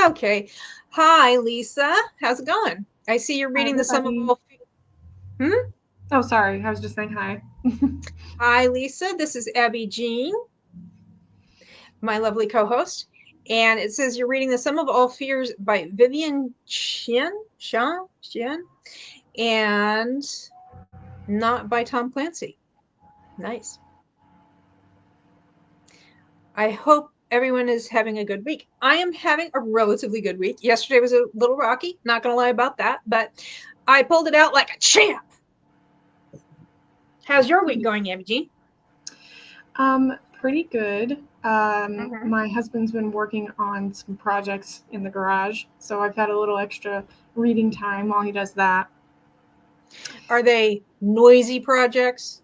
Okay. Hi, Lisa. How's it going? I see you're Hi, reading the Sum of everybody. All. Hmm? Oh, sorry. I was just saying hi. Hi, Lisa. This is Abby Jean, my lovely co-host. And it says you're reading the Sum of All Fears by Vivian Chen, and not by Tom Clancy. Nice. I hope everyone is having a good week. I am having a relatively good week. Yesterday was a little rocky, not gonna lie about that, but I pulled it out like a champ. How's your week going, Abby Jean? Pretty good. Mhm. My husband's been working on some projects in the garage, so I've had a little extra reading time while he does that. Are they noisy projects?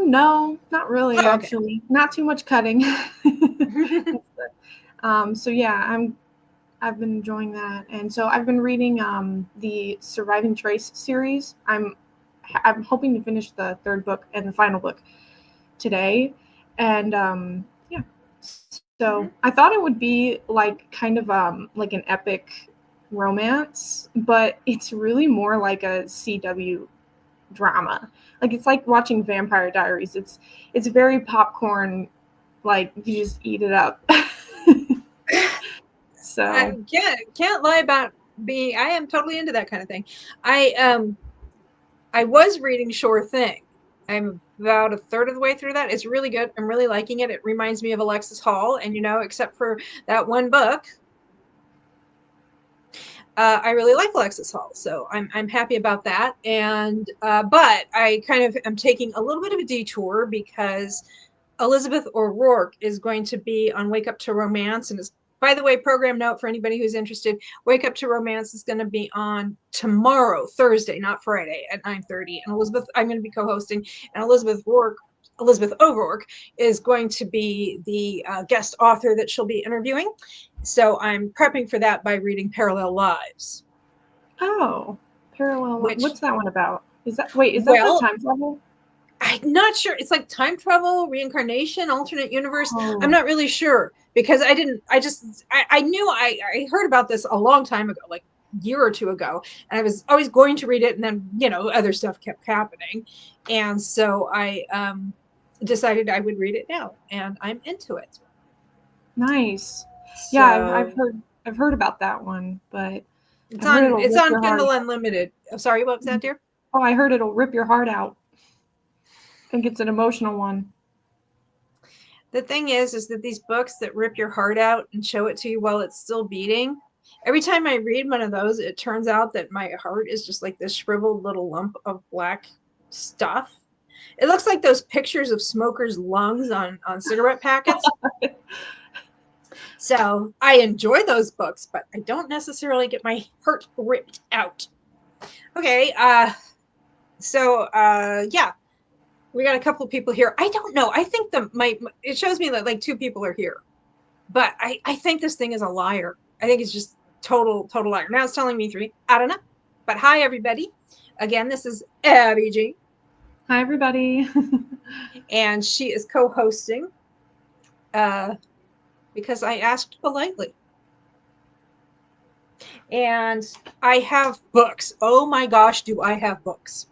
No, not really, Oh, okay. actually. Not too much cutting. So yeah, I've been enjoying that, and so I've been reading the Surviving Trace series. I'm hoping to finish the third book and the final book today, and yeah. So I Mhm. thought it would be like kind of like an epic romance, but it's really more like a CW drama. Like it's like watching Vampire Diaries. It's very popcorn. Like you just eat it up. I So can't lie about being. I am totally into that kind of thing. I um I was reading Sure Thing. I'm about a third of the way through that. It's really good. I'm really liking it. It reminds me of Alexis Hall, and except for that one book, I really like Alexis Hall, so I'm happy about that. And but I kind of am taking a little bit of a detour because Elizabeth O'Rourke is going to be on Wake Up to Romance, and it's, by the way, program note for anybody who's interested. Wake Up to Romance is going to be on tomorrow, Thursday, not Friday, at 9:30. And Elizabeth, I'm going to be co-hosting, and Elizabeth O'Rourke is going to be the guest author that she'll be interviewing. So I'm prepping for that by reading Parallel Lives, oh, parallel. which, What's that one about? Is that wait? Is that the well, time travel? I'm not sure. It's like time travel, reincarnation, alternate universe. I'm Oh, not really sure because I didn't, I just, I knew I heard about this a long time ago, like a year or two ago, and I was always going to read it, and then, other stuff kept happening. And so I decided I would read it now, and I'm into it. nice. Yeah, I've So heard about that one, but it's I've heard on it'll it's rip on your heart Kindle out. Unlimited. Oh, sorry, what was that, dear? Oh, I heard it'll rip your heart out. I think it's an emotional one. The thing is that these books that rip your heart out and show it to you while it's still beating, every time I read one of those, it turns out that my heart is just like this shriveled little lump of black stuff. It looks like those pictures of smokers' lungs on cigarette packets. So I enjoy those books, but I don't necessarily get my heart ripped out. Okay, yeah, we got a couple of people here. I don't know. I think it shows me that like two people are here. But I think this thing is a liar. I think it's just total liar. Now it's telling me three. I don't know. But hi, everybody. Again, this is Abby Jean, Hi, everybody. and she is co hosting uh, because I asked politely. And I have books. Oh my gosh, do I have books?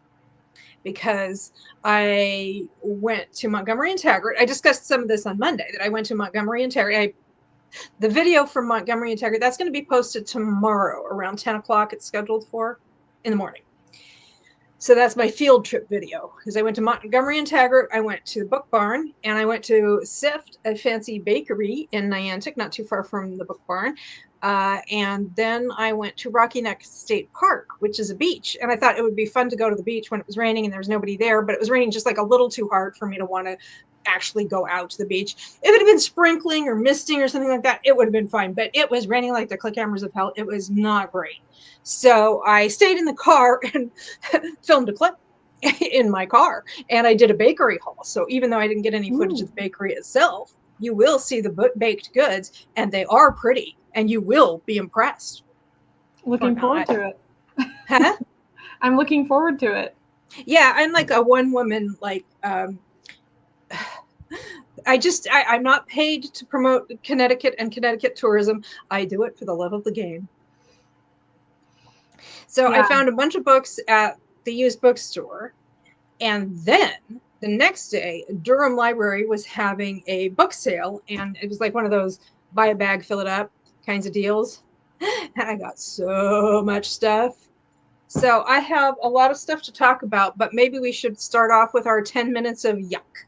Because I went to Montgomery and Taggart. I discussed some of this on Monday that I went to Montgomery and Taggart. The video from Montgomery and Taggart, that's going to be posted tomorrow around 10 o'clock. It's scheduled for in the morning. So that's my field trip video because I went to Montgomery and Taggart, I went to the Book Barn, and I went to Sift, a fancy bakery in Niantic, not too far from the Book Barn. And then I went to Rocky Neck State Park, which is a beach. And I thought it would be fun to go to the beach when it was raining and there was nobody there, but it was raining just like a little too hard for me to want to actually go out to the beach. If it had been sprinkling or misting or something like that, it would have been fine. But it was raining like the clickhammers of hell. It was not great. So I stayed in the car and filmed a clip in my car, and I did a bakery haul. So even though I didn't get any footage of Ooh, the bakery itself, you will see the baked goods, and they are pretty, and you will be impressed or looking forward not. to it. Huh? I'm looking forward to it. Yeah, I'm like a one woman, like I'm not paid to promote Connecticut and Connecticut tourism. I do it for the love of the game. So I Yeah. found a bunch of books at the used bookstore. And then the next day, Durham Library was having a book sale. And it was like one of those buy a bag, fill it up kinds of deals. And I got so much stuff. So I have a lot of stuff to talk about, but maybe we should start off with our 10 minutes of yuck.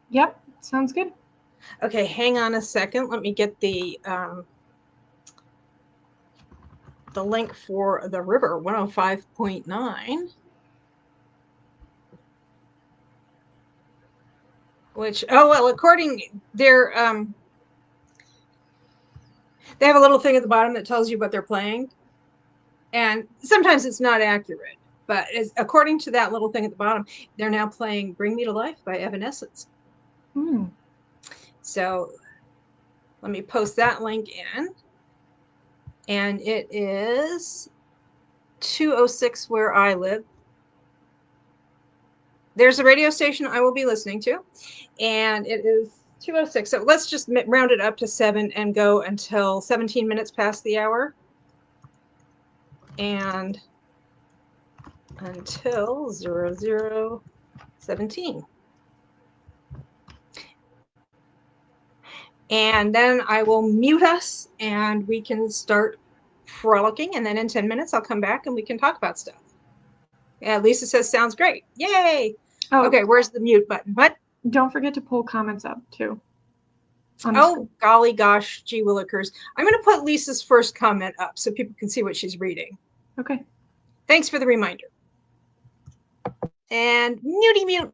Yep. Sounds good. Okay, hang on a second. Let me get the link for the river 105.9. Which, oh well, according their they have a little thing at the bottom that tells you what they're playing, and sometimes it's not accurate, but according to that little thing at the bottom, they're now playing "Bring Me to Life" by Evanescence. So let me post that link in, and it is 2:06 where I live. There's a radio station I will be listening to, and it is 2:06. So let's just round it up to 7 and go until 17 minutes past the hour. And until 00:17. And then I will mute us and we can start frolicking. And then in 10 minutes, I'll come back and we can talk about stuff. Yeah, Lisa says, sounds great. Yay. Oh, okay, where's the mute button? What? Don't forget to pull comments up too. Oh, golly gosh, gee willikers. I'm going to put Lisa's first comment up so people can see what she's reading. Okay. Thanks for the reminder. And muty mute.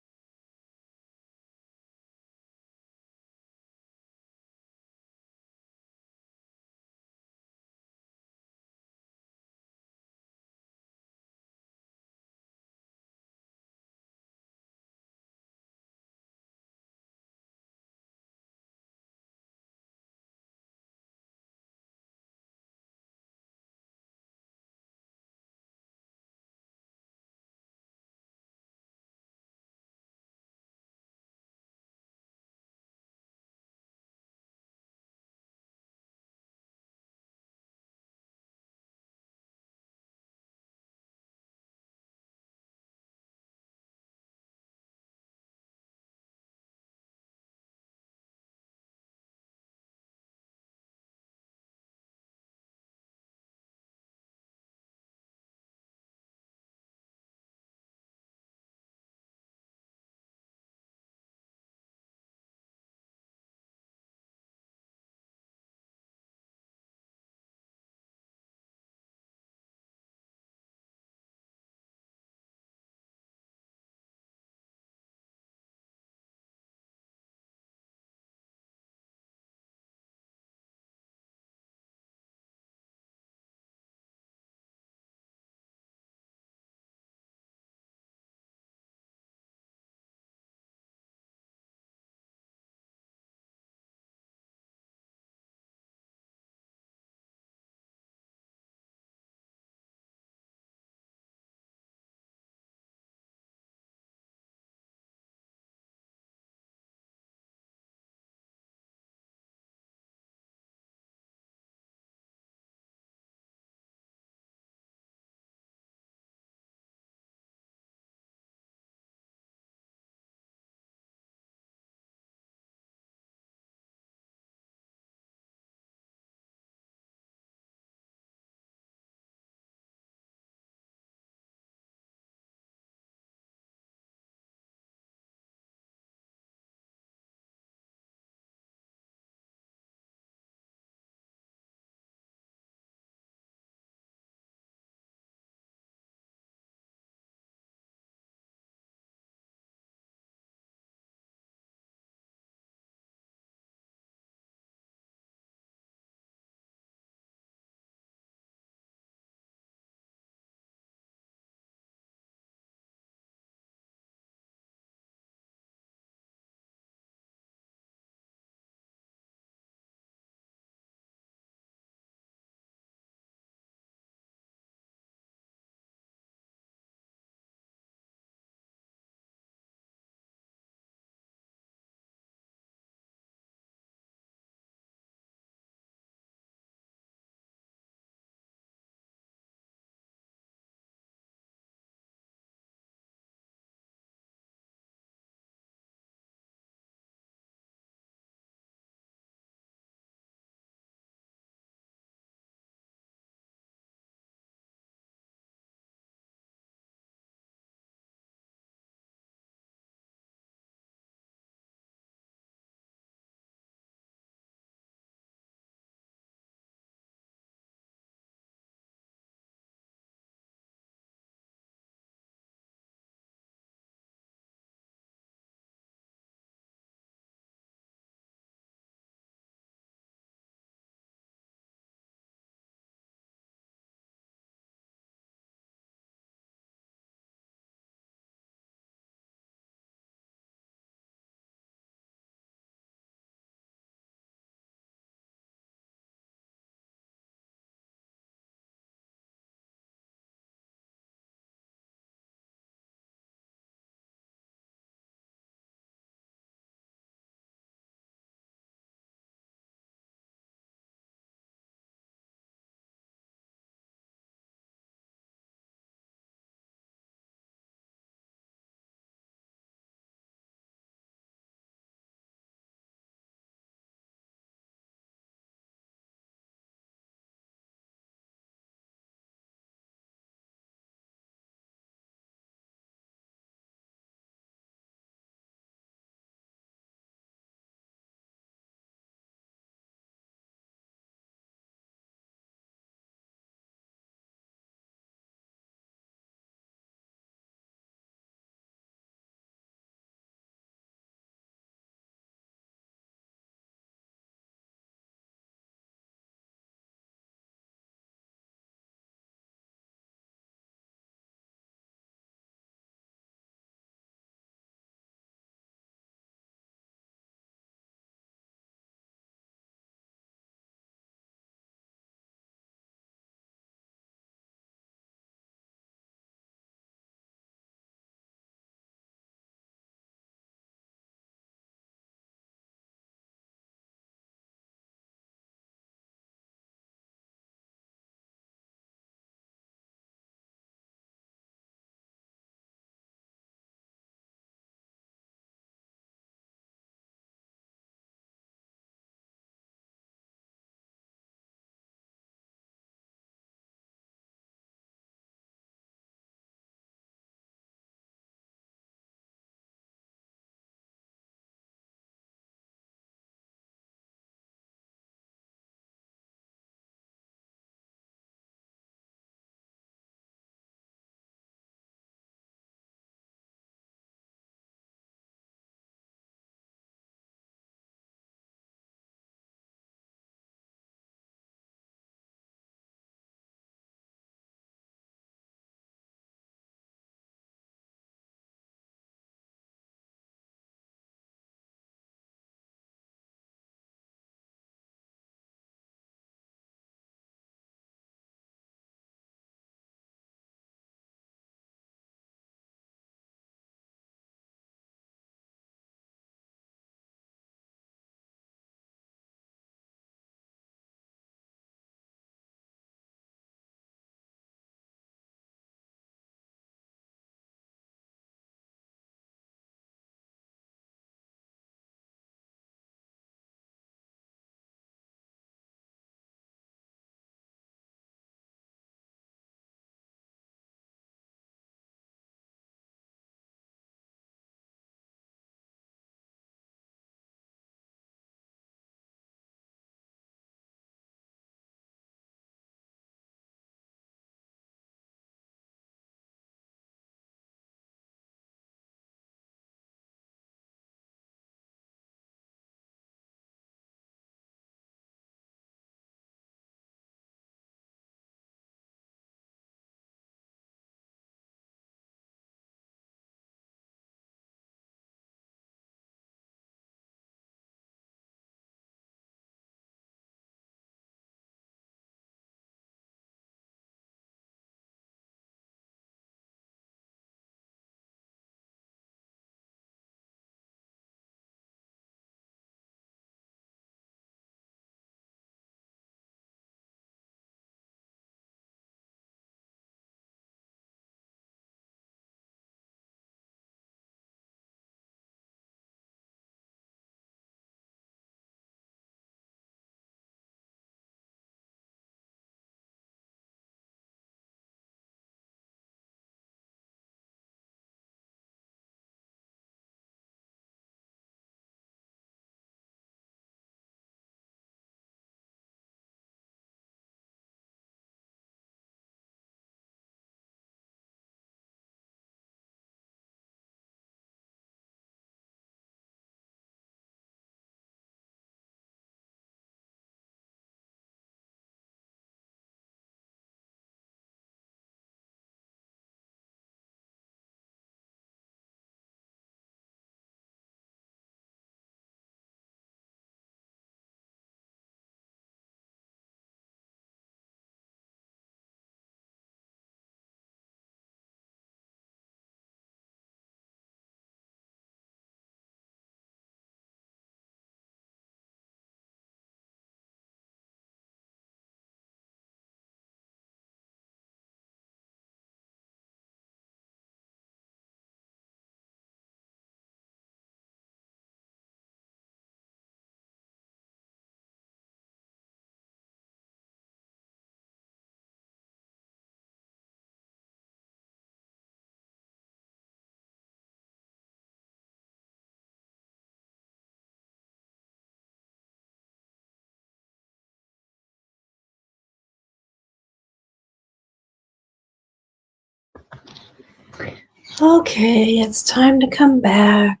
Okay, it's time to come back.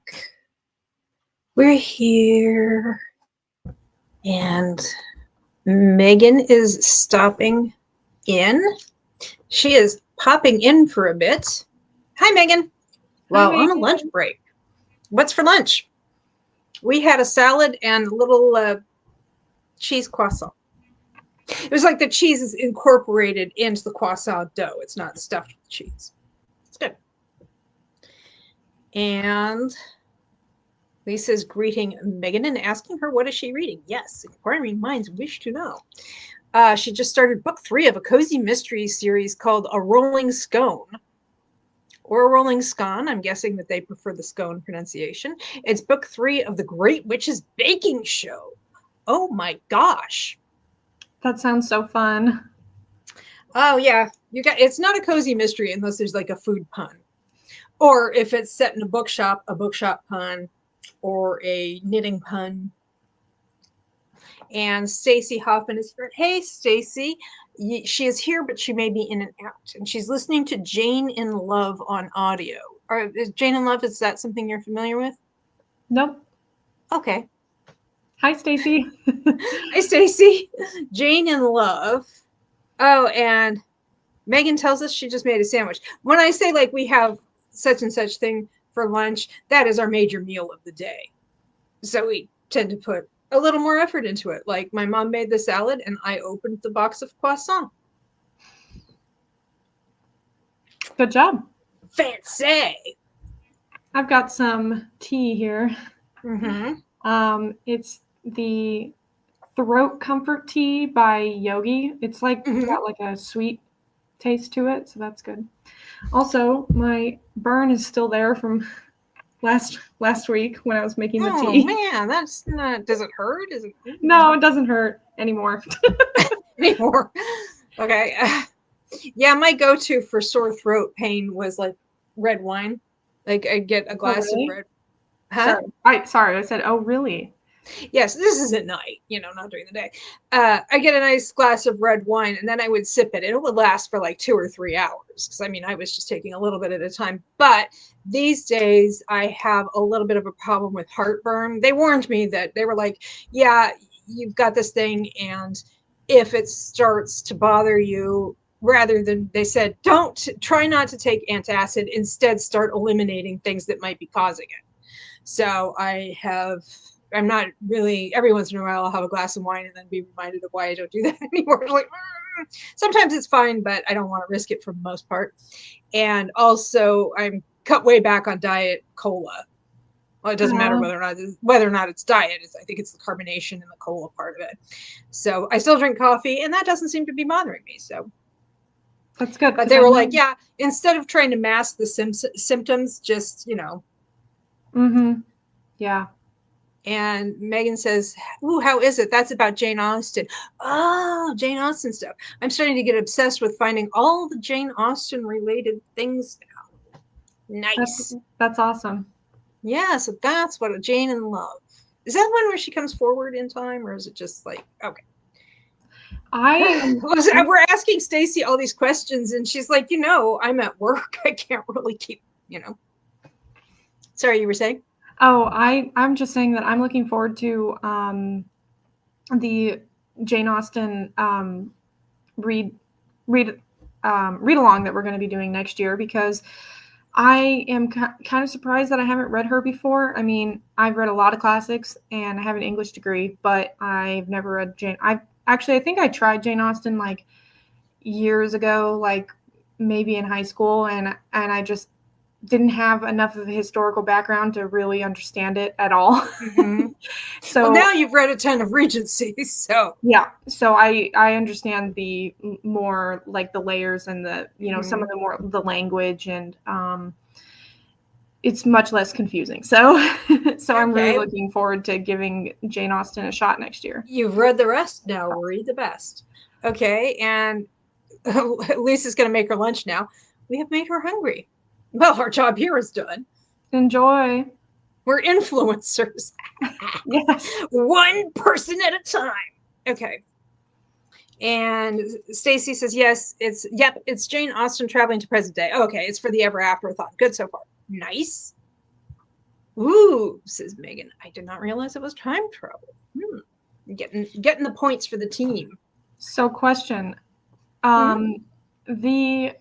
We're here. And Megan is stopping in. She is popping in for a bit. Hi, Megan. Well, Hi, on a lunch break. What's for lunch? We had a salad and a little cheese croissant. It was like the cheese is incorporated into the croissant dough. It's not stuffed with cheese. It's good. And Lisa's greeting Megan and asking her what is she reading. Yes, inquiring minds wish to know. She just started book 3 of a cozy mystery series called A Rolling Scone. Or a Rolling Scone. I'm guessing that they prefer the scone pronunciation. It's book 3 of The Great Witch's Baking Show. Oh my gosh. That sounds so fun. Oh yeah, it's not a cozy mystery unless there's like a food pun. Or if it's set in a bookshop pun, or a knitting pun. And Stacy Hoffman is here. Hey, Stacy. She is here, but she may be in and out. And she's listening to Jane in Love on audio. Is Jane in Love, is that something you're familiar with? Nope. Okay. Hi, Stacy. Hi, Stacy. Jane in Love. Oh, and Megan tells us she just made a sandwich. When I say like we have such and such thing for lunch, that is our major meal of the day. So we tend to put a little more effort into it. Like my mom made the salad and I opened the box of croissant. Good job. Fancy. I've got some tea here. Mm-hmm. It's the Throat Comfort Tea by Yogi. It's like got like a sweet taste to it, so that's good. Also, my burn is still there from last week when I was making the tea. Oh man, that's not. Does it hurt? Is it? No, it doesn't hurt anymore. Anymore. Okay. Yeah, my go-to for sore throat pain was like red wine. Like I'd get a glass of red. Huh? Sorry, I said, oh really? Yes, this is at night, not during the day. I get a nice glass of red wine and then I would sip it. It would last for like 2 or 3 hours because I was just taking a little bit at a time. But these days I have a little bit of a problem with heartburn. They warned me that they were like, yeah, you've got this thing. And if it starts to bother you, rather than, they said, try not to take antacid. Instead, start eliminating things that might be causing it. So I'm not really, every once in a while I'll have a glass of wine and then be reminded of why I don't do that anymore. Like, sometimes it's fine, but I don't want to risk it for the most part. And also I'm cut way back on diet cola. Well, it doesn't matter whether or not it's diet. I think it's the carbonation and the cola part of it. So I still drink coffee and that doesn't seem to be bothering me. So that's good. But they were like, yeah, instead of trying to mask the symptoms, just, Yeah. And Megan says, ooh, how is it? That's about Jane Austen. Oh, Jane Austen stuff. I'm starting to get obsessed with finding all the Jane Austen related things now. Nice. That's awesome. Yeah, so that's what a Jane in Love. Is that one where she comes forward in time, or is it just like, okay. We're asking Stacy all these questions, and she's like, I'm at work. I can't really keep, Sorry, you were saying? Oh, I'm just saying that I'm looking forward to the Jane Austen read along that we're going to be doing next year, because I am kind of surprised that I haven't read her before. I mean, I've read a lot of classics and I have an English degree, but I've never read Jane. I think I tried Jane Austen like years ago, like maybe in high school, and I just didn't have enough of a historical background to really understand it at all. Mm-hmm. So now you've read a ton of Regency, so yeah. So I understand the more like the layers and the some of the more the language, and it's much less confusing. So I'm really looking forward to giving Jane Austen a shot next year. You've read the rest, now read the best. Okay, and Lisa's going to make her lunch now. We have made her hungry. Well, our job here is done. Enjoy. We're influencers. Yes. One person at a time. Okay. And Stacy says, yes, it's Jane Austen traveling to present day. Okay, it's for the ever after thought. Good so far. Nice. Ooh, says Megan. I did not realize it was time travel. Getting the points for the team. So, question. The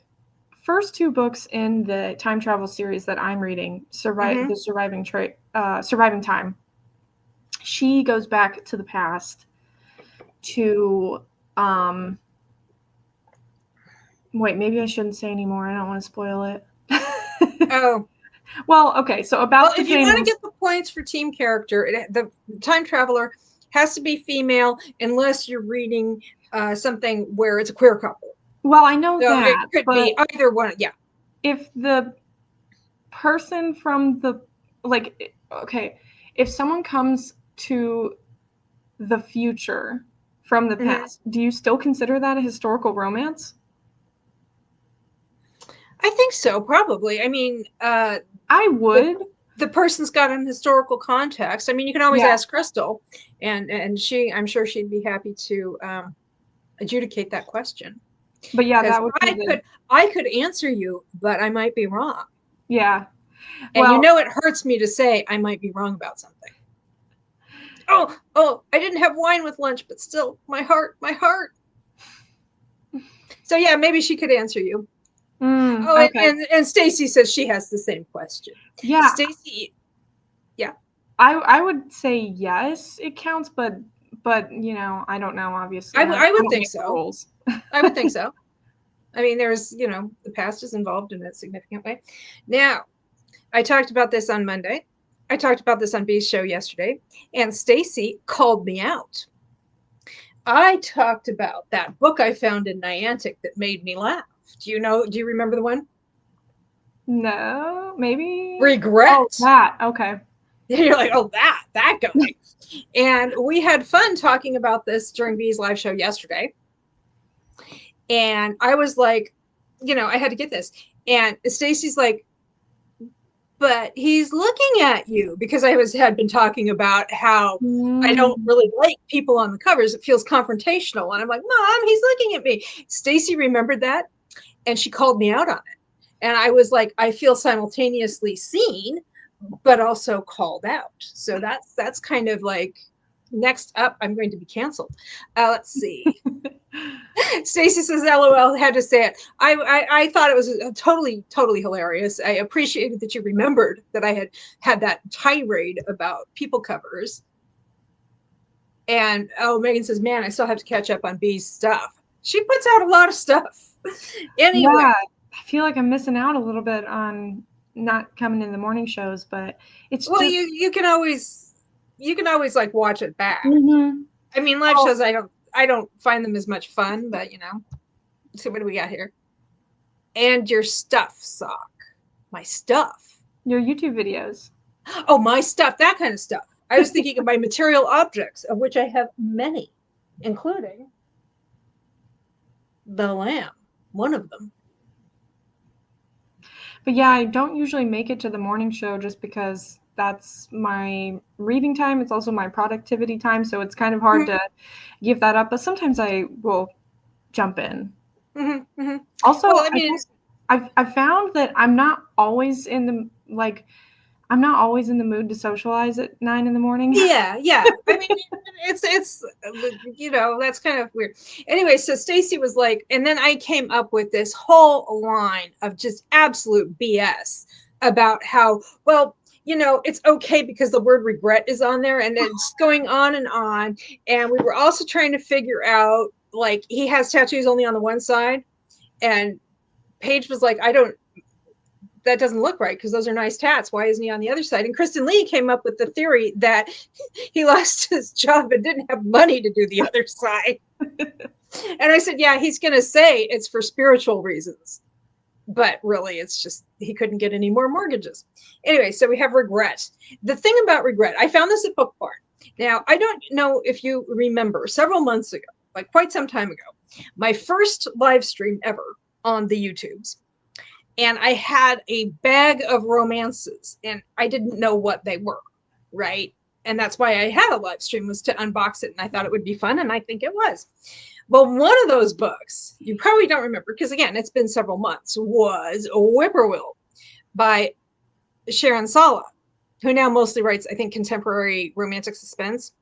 first two books in the time travel series that I'm reading, the Surviving Time, she goes back to the past to wait, maybe I shouldn't say anymore. I don't want to spoil it. Oh. Well, okay. So if you want to get the points for team character, the time traveler has to be female unless you're reading something where it's a queer couple. Well, I know that. It could be either one. Yeah. If the person from the, if someone comes to the future from the past, do you still consider that a historical romance? I think so, probably. I mean, I would. The person's got an historical context. I mean, you can always ask Crystal, and I'm sure she'd be happy to adjudicate that question. But yeah, that would be I could answer you, but I might be wrong. Yeah. And it hurts me to say I might be wrong about something. Oh, I didn't have wine with lunch, but still, my heart. So yeah, maybe she could answer you. Okay. And Stacy says she has the same question. Yeah. Stacy. Yeah. I would say yes, it counts, but I don't know, obviously. I would think so. I would think so. I mean, there's, the past is involved in a significant way. Now, I talked about this on Monday. I talked about this on B's show yesterday, and Stacy called me out. I talked about that book I found in Niantic that made me laugh. Do you remember the one? No, maybe. Regret. Oh, that. Okay. You're like, oh, that guy. And we had fun talking about this during B's live show yesterday. And I was like, I had to get this. And Stacy's like, but he's looking at you, because I had been talking about how I don't really like people on the covers. It feels confrontational. And I'm like, Mom, he's looking at me. Stacy remembered that, and she called me out on it. And I was like, I feel simultaneously seen, but also called out. So that's kind of like, next up, I'm going to be canceled. Let's see. Stacy says, LOL, had to say it. I thought it was totally hilarious. I appreciated that you remembered that I had that tirade about people covers. And Megan says, man, I still have to catch up on B's stuff. She puts out a lot of stuff. Anyway. Yeah, I feel like I'm missing out a little bit on not coming in the morning shows, but it's you can always like watch it back. Mm-hmm. I mean, live shows, I don't find them as much fun, but so what do we got here? And your stuff, Sock. My stuff. Your YouTube videos. Oh, my stuff, that kind of stuff. I was thinking of my material objects, of which I have many, including the lamb, one of them. But yeah, I don't usually make it to the morning show just because that's my reading time. It's also my productivity time, so it's kind of hard to give that up. But sometimes I will jump in. Mm-hmm, mm-hmm. Also, well, I mean, I've found that I'm not always in the mood to socialize at 9 a.m. Yeah. I mean, it's that's kind of weird. Anyway, so Stacy was like, and then I came up with this whole line of just absolute BS about how, well, it's okay because the word regret is on there, and it's going on. And we were also trying to figure out, like, he has tattoos only on the one side, and Paige was like, that doesn't look right because those are nice tats. Why isn't he on the other side? And Kristen Lee came up with the theory that he lost his job and didn't have money to do the other side. And I said, yeah, he's going to say it's for spiritual reasons. But really, it's just he couldn't get any more mortgages. Anyway, so we have regret. The thing about regret, I found this at Book Barn. Now, I don't know if you remember, several months ago, like quite some time ago, my first live stream ever on the YouTubes. And I had a bag of romances, and I didn't know what they were, right? And that's why I had a live stream, was to unbox it, and I thought it would be fun, and I think it was. Well, one of those books, you probably don't remember, because again, it's been several months, was Whippoorwill by Sharon Sala, who now mostly writes, I think, contemporary romantic suspense.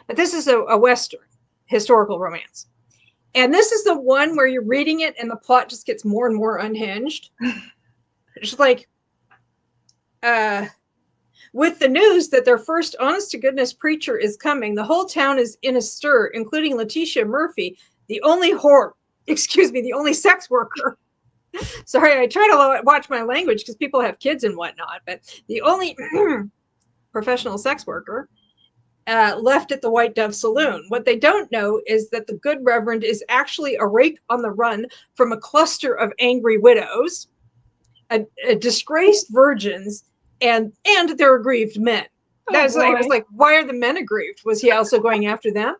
But this is a Western historical romance. And this is the one where you're reading it and the plot just gets more and more unhinged. It's like, with the news that their first honest to goodness preacher is coming, the whole town is in a stir, including Letitia Murphy, the only the only sex worker. Sorry, I try to watch my language because people have kids and whatnot, but the only professional sex worker left at the White Dove Saloon. What they don't know is that the good Reverend is actually a rake on the run from a cluster of angry widows, a disgraced virgins, and their aggrieved men. That was like, it was like, why are the men aggrieved? Was he also going after them?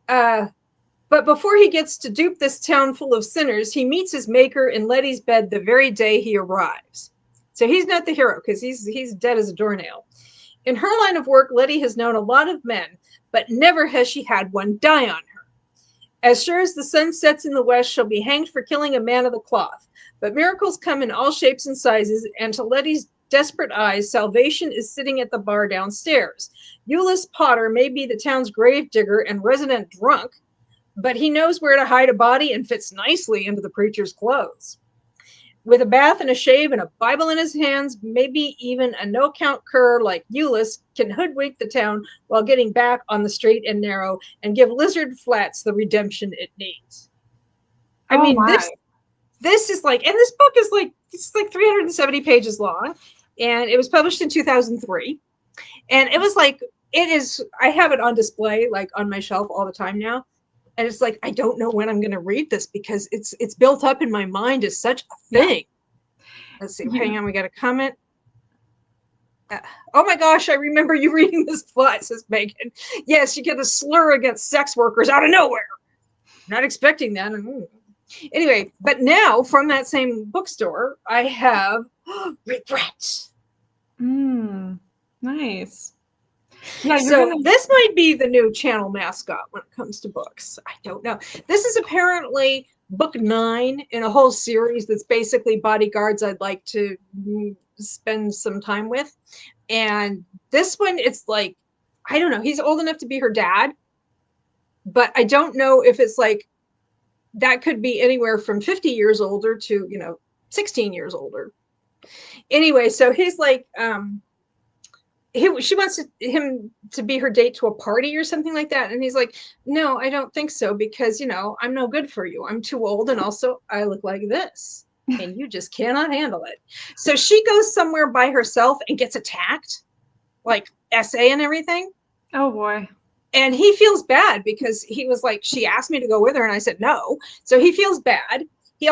But before he gets to dupe this town full of sinners, he meets his maker in Letty's bed the very day he arrives. So he's not the hero because he's dead as a doornail. In her line of work, Letty has known a lot of men, but never has she had one die on her. As sure as the sun sets in the west, she'll be hanged for killing a man of the cloth. But miracles come in all shapes and sizes, and to Letty's desperate eyes, salvation is sitting at the bar downstairs. Euless Potter may be the town's gravedigger and resident drunk, but he knows where to hide a body and fits nicely into the preacher's clothes. With a bath and a shave and a Bible in his hands, maybe even a no-count cur like Euless can hoodwink the town while getting back on the straight and narrow and give Lizard Flats the redemption it needs. I mean, this is like, and this book is like, it's like 370 pages long, and it was published in 2003. And it was like, I have it on display, like on my shelf all the time now. And it's like, I don't know when I'm going to read this because it's built up in my mind as such a thing. Let's see. Hang on. We got a comment. Oh my gosh. I remember you reading this plot, says Megan. Yes, you get a slur against sex workers out of nowhere. Not expecting that. Anyway, but now from that same bookstore, I have Regret. Nice. Yeah, so this might be the new channel mascot when it comes to books. I don't know. This is apparently book 9 in a whole series that's basically bodyguards I'd like to spend some time with. And this one, it's like, I don't know. He's old enough to be her dad, but I don't know if it's like, that could be anywhere from 50 years older to, 16 years older. Anyway, so he's like, she wants him to be her date to a party or something like that. And he's like, no, I don't think so, because, I'm no good for you. I'm too old. And also I look like this and you just cannot handle it. So she goes somewhere by herself and gets attacked, like SA and everything. Oh boy. And he feels bad because he was like, she asked me to go with her and I said no. So he feels bad. He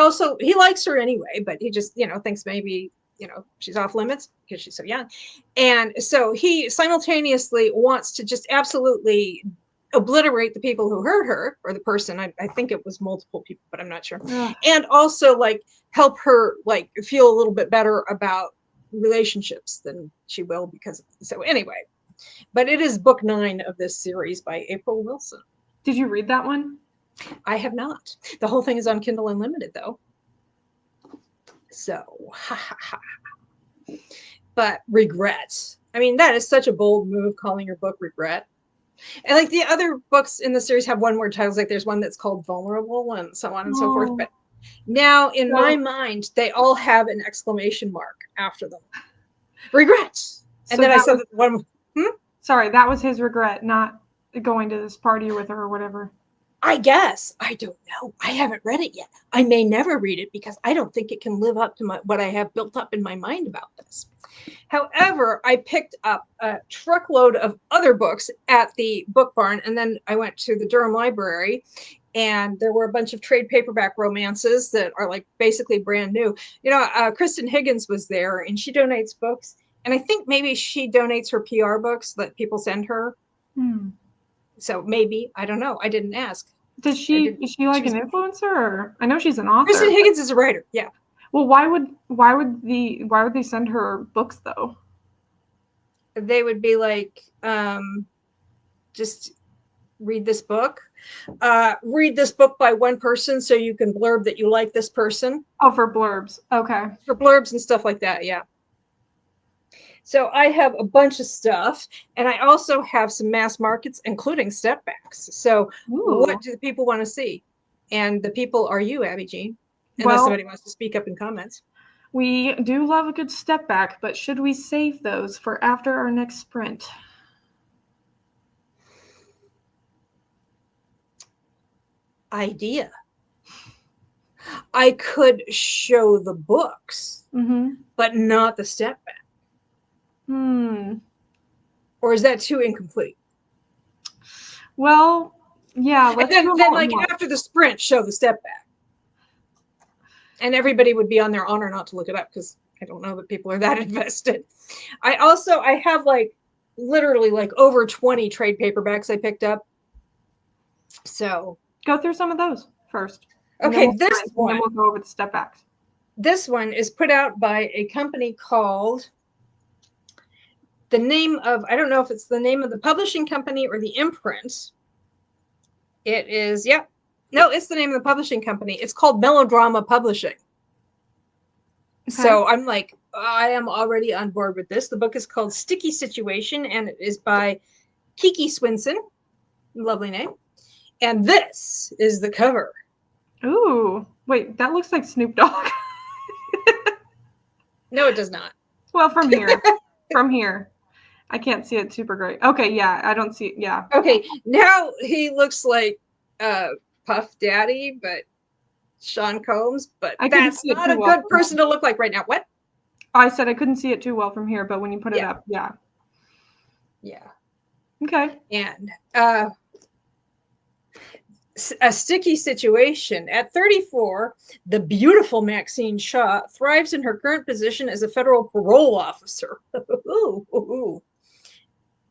likes her anyway, but he just, thinks maybe, she's off limits because she's so young. And so he simultaneously wants to just absolutely obliterate the people who hurt her, or the person. I think it was multiple people, but I'm not sure. And also like help her like feel a little bit better about relationships than she will because so anyway. But it is book 9 of this series by April Wilson. Did you read that one? I have not. The whole thing is on Kindle Unlimited, though. So, but Regret. I mean, that is such a bold move, calling your book Regret. And like the other books in the series have one-word titles. Like there's one that's called Vulnerable and so on and so forth. But now, in my mind, they all have an exclamation mark after them. Regret. And so then I said that one. Sorry, that was his regret, not going to this party with her or whatever. I guess. I don't know. I haven't read it yet. I may never read it because I don't think it can live up to what I have built up in my mind about this. However, I picked up a truckload of other books at the book barn, and then I went to the Durham Library, and there were a bunch of trade paperback romances that are like basically brand new. Kristen Higgins was there, and she donates books. And I think maybe she donates her PR books that people send her. So maybe, I don't know. I didn't ask. Is she like an influencer? Or? I know she's an author. Kristen Higgins is a writer. Yeah. Well, why would they send her books though? They would be like, just read this book. Read this book by one person so you can blurb that you like this person. Oh, for blurbs. Okay. For blurbs and stuff like that, yeah. So I have a bunch of stuff, and I also have some mass markets, including step backs. So what do the people want to see? And the people are you, Abi Jean, unless somebody wants to speak up in comments. We do love a good step back, but should we save those for after our next sprint? Idea. I could show the books, but not the step back. Or is that too incomplete? Well, yeah. And then like after the sprint, show the step back. And everybody would be on their honor not to look it up because I don't know that people are that invested. I have like literally like over 20 trade paperbacks I picked up. So go through some of those first. Okay, this one. And then we'll go over the step backs. This one is put out by a company called I don't know if it's the name of the publishing company or the imprint. It is, it's the name of the publishing company. It's called Melodrama Publishing. Okay. So I'm like, I am already on board with this. The book is called Sticky Situation, and it is by Kiki Swinson. Lovely name. And this is the cover. Ooh, wait, that looks like Snoop Dogg. No, it does not. Well, from here. From here. I can't see it super great. Okay, yeah, I don't see it. Yeah. Okay, now he looks like Puff Daddy, but Sean Combs, but that's not a good person to look like right now. What? I said I couldn't see it too well from here, but when you put it up, yeah. Yeah. Okay. And a sticky situation. At 34, the beautiful Maxine Shaw thrives in her current position as a federal parole officer.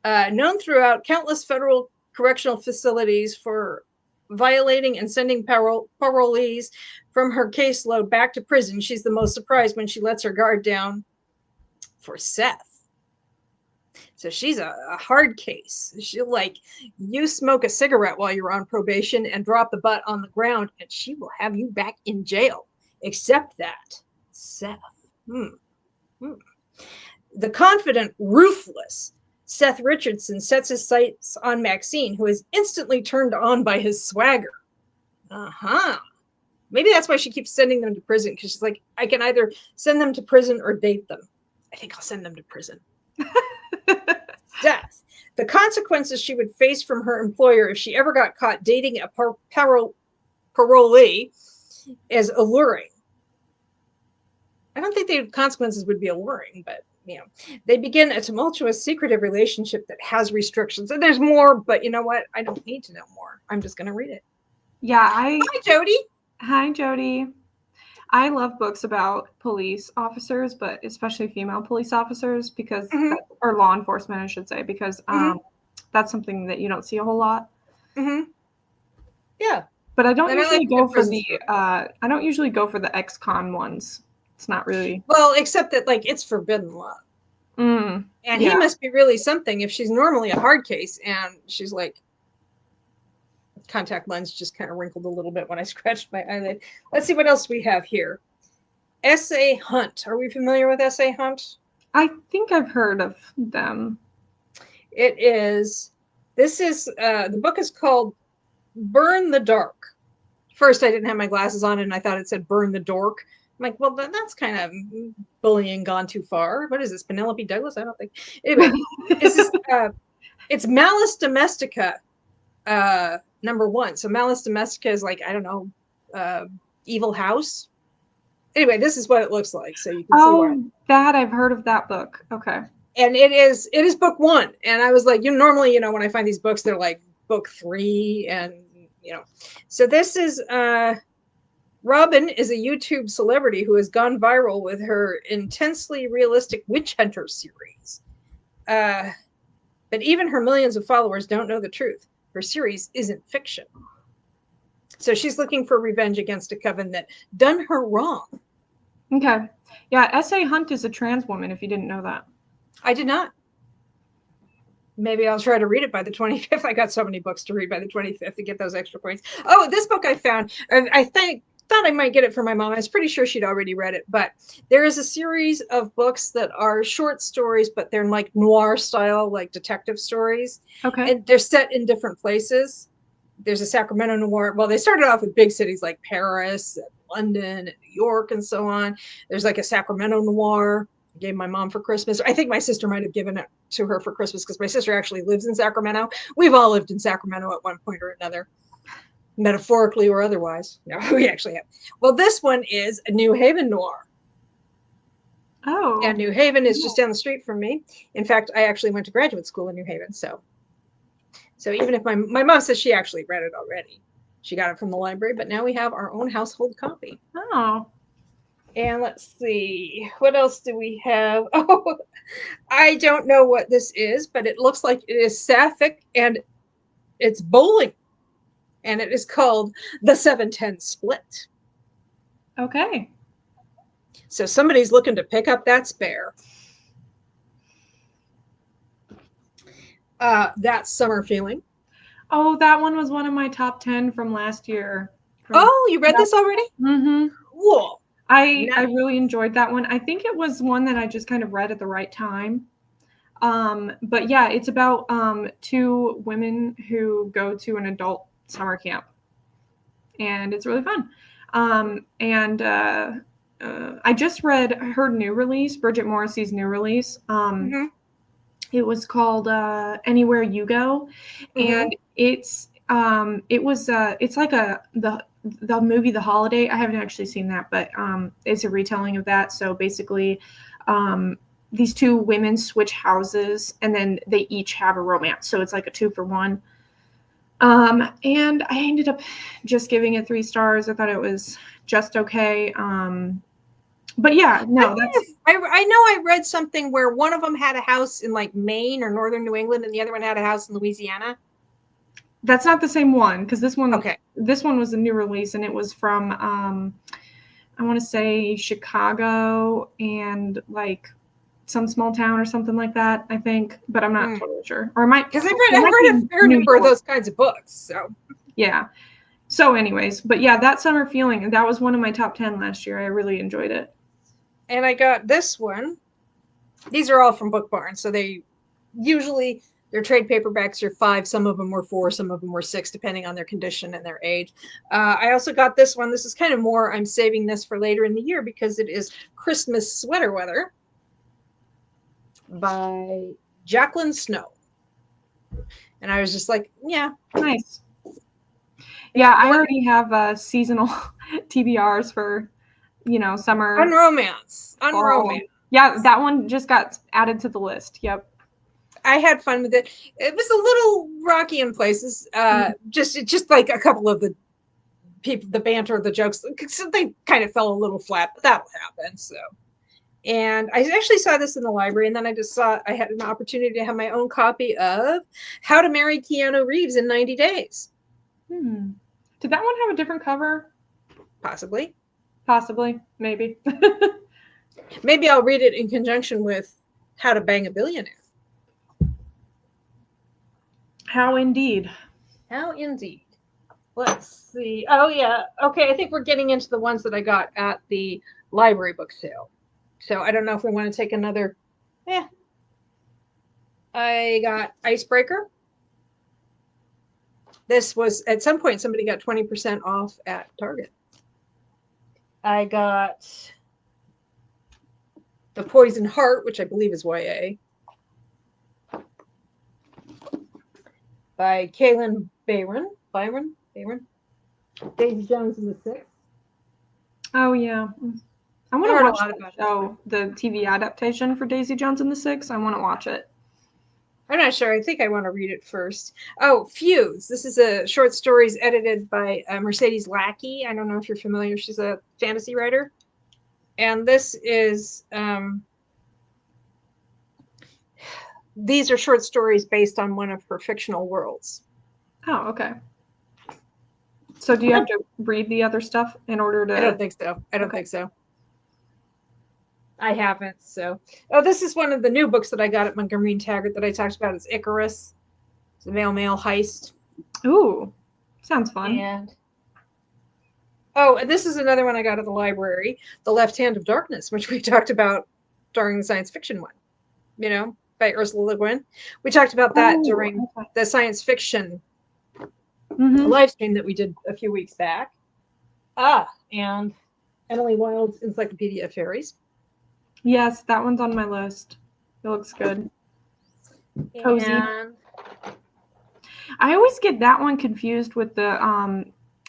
Known throughout countless federal correctional facilities for violating and sending parolees from her caseload back to prison, she's the most surprised when she lets her guard down for Seth. So she's a hard case. She'll you smoke a cigarette while you're on probation and drop the butt on the ground, and she will have you back in jail. Except that Seth. The confident, ruthless Seth Richardson sets his sights on Maxine, who is instantly turned on by his swagger. Maybe that's why she keeps sending them to prison, because she's like, I can either send them to prison or date them. I think I'll send them to prison. Death. The consequences she would face from her employer if she ever got caught dating a parolee is alluring. I don't think the consequences would be alluring, but they begin a tumultuous, secretive relationship that has restrictions. And there's more, but you know what? I don't need to know more. I'm just going to read it. Yeah. Hi, Jody. Hi, Jody. I love books about police officers, but especially female police officers, because, or law enforcement, I should say, because that's something that you don't see a whole lot. Yeah. But I don't usually go for the ex-con ones. It's not really. Well, except that it's forbidden law. And he must be really something if she's normally a hard case and she's like, contact lens just kind of wrinkled a little bit when I scratched my eyelid. Let's see what else we have here. S.A. Hunt. Are we familiar with S.A. Hunt? I think I've heard of them. The book is called Burn the Dark. First, I didn't have my glasses on and I thought it said Burn the Dork. I'm like, well, that's kind of bullying gone too far. What is this, Penelope Douglas? I don't think. Anyway, it's Malice Domestica, #1. So Malice Domestica is Evil House. Anyway, this is what it looks like. So you can see why. That I've heard of that book. Okay. And it is book 1. And I was like, normally, when I find these books, they're like book 3 and, So this is, Robin is a YouTube celebrity who has gone viral with her intensely realistic witch hunter series. But even her millions of followers don't know the truth. Her series isn't fiction. So she's looking for revenge against a coven that done her wrong. Okay. Yeah, S.A. Hunt is a trans woman, if you didn't know that. I did not. Maybe I'll try to read it by the 25th. I got so many books to read by the 25th to get those extra points. Oh, this book I found, and I thought I might get it for my mom. I was pretty sure she'd already read it, but there is a series of books that are short stories, but they're like noir style, like detective stories. Okay. And they're set in different places. There's a Sacramento noir. Well, they started off with big cities like Paris, and London, and New York, and so on. There's like a Sacramento noir. I gave my mom for Christmas. I think my sister might have given it to her for Christmas because my sister actually lives in Sacramento. We've all lived in Sacramento at one point or another, metaphorically or otherwise. No, we actually have. Well, this one is a New Haven noir. Oh. And New Haven is just down the street from me. In fact, I actually went to graduate school in New Haven. So even if my mom says she actually read it already, she got it from the library, but now we have our own household copy. Oh. And let's see, what else do we have? Oh, I don't know what this is, but it looks like it is sapphic and it's bowling. And it is called The 710 Split. Okay. So somebody's looking to pick up that spare. That's Summer Feeling. Oh, that one was one of my top 10 from last year. Oh, you read this already? Mm-hmm. Cool. I really enjoyed that one. I think it was one that I just kind of read at the right time. But yeah, it's about two women who go to an adult summer camp. And it's really fun. I just read her new release, Bridget Morrissey's new release. It was called Anywhere You Go, and it's like the movie The Holiday. I haven't actually seen that, but it's a retelling of that. So basically, these two women switch houses, and then they each have a romance. So it's like a 2-for-1. And I ended up just giving it 3 stars. I thought it was just okay. But yeah, no, I know I read something where one of them had a house in like Maine or northern New England, and the other one had a house in Louisiana. That's not the same one, because this one was a new release, and it was from I want to say Chicago and like some small town or something like that, I think, but I'm not totally sure. Or I might, because I've read a fair number of those kinds of books. So yeah. So anyways, but yeah, that Summer Feeling, that was one of my top 10 last year. I really enjoyed it. And I got this one. These are all from Book Barn, so they usually their trade paperbacks are 5. Some of them were 4, some of them were 6, depending on their condition and their age. I also got this one. This is kind of more. I'm saving this for later in the year because it is Christmas Sweater Weather by Jacqueline Snow. And I was just like, yeah, nice. Yeah, I already have seasonal TBRs for, summer. Unromance. Yeah, that one just got added to the list. Yep. I had fun with it. It was a little rocky in places. Just like a couple of the people, the banter, the jokes, they kind of fell a little flat, but that'll happen. So, and I actually saw this in the library, and then I had an opportunity to have my own copy of How to Marry Keanu Reeves in 90 Days. Did that one have a different cover? Possibly, maybe. Maybe I'll read it in conjunction with How to Bang a Billionaire. How indeed. Let's see. Oh, yeah. Okay, I think we're getting into the ones that I got at the library book sale. So I don't know if we want to take another. I got Icebreaker. This was, at some point, somebody got 20% off at Target. I got The Poison Heart, which I believe is YA, by Kaylin Byron. Daisy Jones and the Six. Oh, yeah. I want to watch that show, the TV adaptation for Daisy Jones and the Six. I want to watch it. I'm not sure. I think I want to read it first. Oh, Fuse. This is a short stories edited by Mercedes Lackey. I don't know if you're familiar. She's a fantasy writer. And this is, these are short stories based on one of her fictional worlds. Oh, okay. So do you have to read the other stuff in order to? I don't think so. I haven't. So, oh, this is one of the new books that I got at Montgomery and Taggart that I talked about. Is Icarus. It's a male heist. Ooh, sounds fun. And oh, and this is another one I got at the library, The Left Hand of Darkness, which we talked about during the science fiction one. You know, by Ursula Le Guin. We talked about that during the science fiction live stream that we did a few weeks back. And Emily Wilde's Encyclopedia of Fairies. Yes, that one's on my list. It looks good. Cozy. And I always get that one confused with the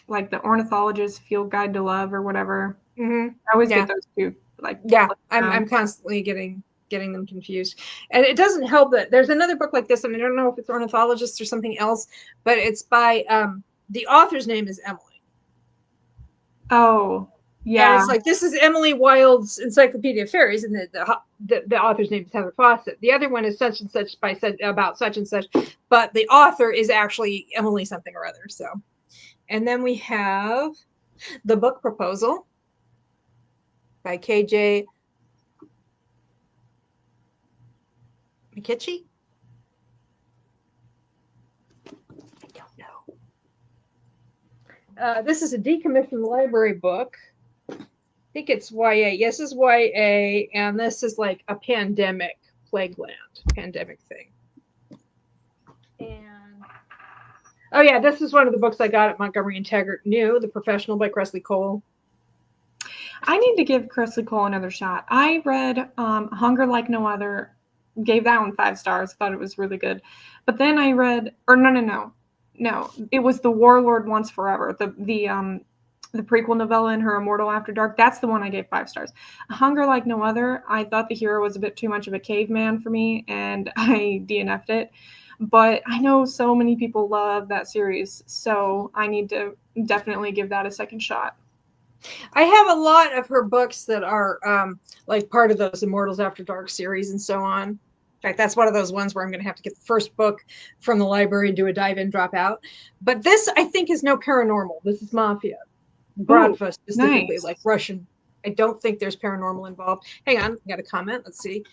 like the Ornithologist Field Guide to Love or whatever. Mm-hmm. I always get those two. Like I'm constantly getting them confused. And it doesn't help that there's another book like this, and I don't know if it's Ornithologist or something else, but it's by the author's name is Emily. Oh, yeah. And it's like, this is Emily Wilde's Encyclopedia of Fairies, and the author's name is Heather Fawcett. The other one is such and such about such and such, but the author is actually Emily something or other. So, and then we have The Book Proposal by KJ McKitchie. I don't know. This is a decommissioned library book. I think it's YA. Yes, this is YA, and this is like a pandemic pandemic thing. And oh yeah, this is one of the books I got at Montgomery and Taggart New, The Professional by Cressley Cole. I need to give Cressley Cole another shot. I read Hunger Like No Other, gave that one 5 stars, thought it was really good. But then I read, or no, it was The Warlord Once Forever, the prequel novella in her Immortal After Dark. That's the one I gave 5 stars. Hunger Like No Other, I thought the hero was a bit too much of a caveman for me, and I DNF'd it. But I know so many people love that series, so I need to definitely give that a second shot. I have a lot of her books that are like part of those Immortals After Dark series and so on. In fact, that's one of those ones where I'm going to have to get the first book from the library and do a dive-in, drop-out. But this, I think, is no paranormal. This is Mafia. Bratva, specifically, nice. Like Russian. I don't think there's paranormal involved. Hang on, I got a comment. Let's see.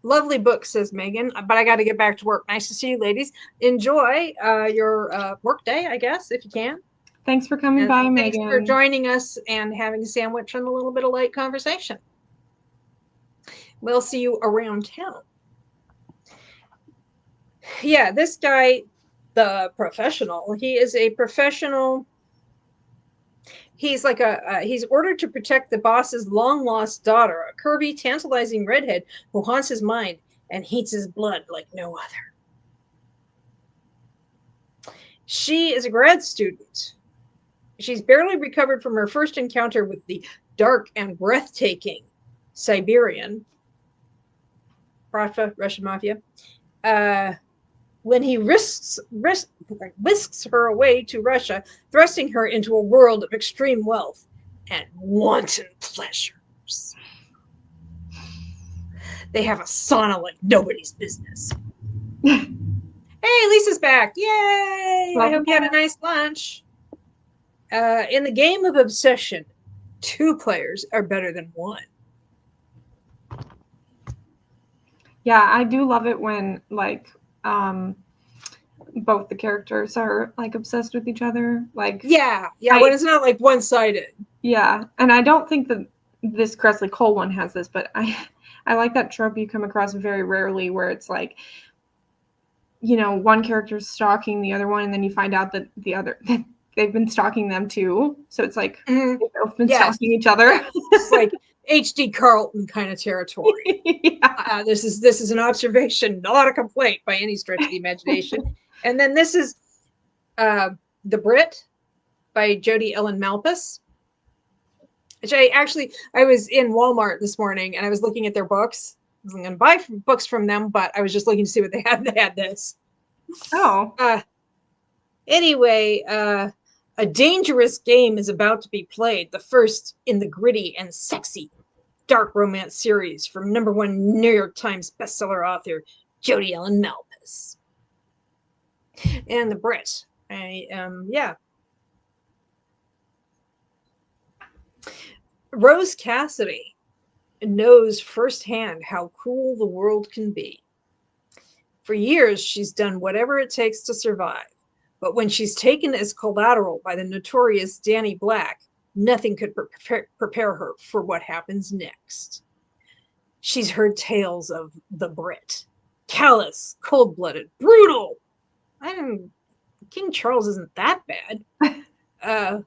Lovely book, says Megan, but I got to get back to work. Nice to see you, ladies. Enjoy your work day, I guess, if you can. Thanks for coming by, Thanks Megan. for joining us and having a sandwich and a little bit of light conversation. We'll see you around town. Yeah, this guy, the professional, he is a professional. He's like he's ordered to protect the boss's long-lost daughter, a curvy, tantalizing redhead who haunts his mind and heats his blood like no other. She is a grad student. She's barely recovered from her first encounter with the dark and breathtaking Siberian, Russian mafia, when he whisks her away to Russia, thrusting her into a world of extreme wealth and wanton pleasures. They have a sauna like nobody's business. Hey, Lisa's back. Yay! I hope you had a nice lunch. In the game of obsession, 2 players are better than 1. Yeah, I do love it when like both the characters are like obsessed with each other. Like yeah, when it's not like one-sided. Yeah, and I don't think that this Cressley Cole one has this, but I like that trope you come across very rarely, where it's like, you know, one character's stalking the other one, and then you find out that they've been stalking them too. So it's like they've both been stalking each other. It's like H.D. Carlton kind of territory. Yeah. This is an observation, not a complaint by any stretch of the imagination. And then this is The Brit by Jodi Ellen Malpass. Which I was in Walmart this morning and I was looking at their books. I was going to buy books from them, but I was just looking to see what they had. They had this. Oh. Anyway, a dangerous game is about to be played, the first in the gritty and sexy dark romance series from #1 New York Times bestseller author Jodi Ellen Malpass. And The Brit. Rose Cassidy knows firsthand how cruel the world can be. For years, she's done whatever it takes to survive. But when she's taken as collateral by the notorious Danny Black, nothing could prepare her for what happens next. She's heard tales of the Brit. Callous, cold-blooded, brutal. King Charles isn't that bad.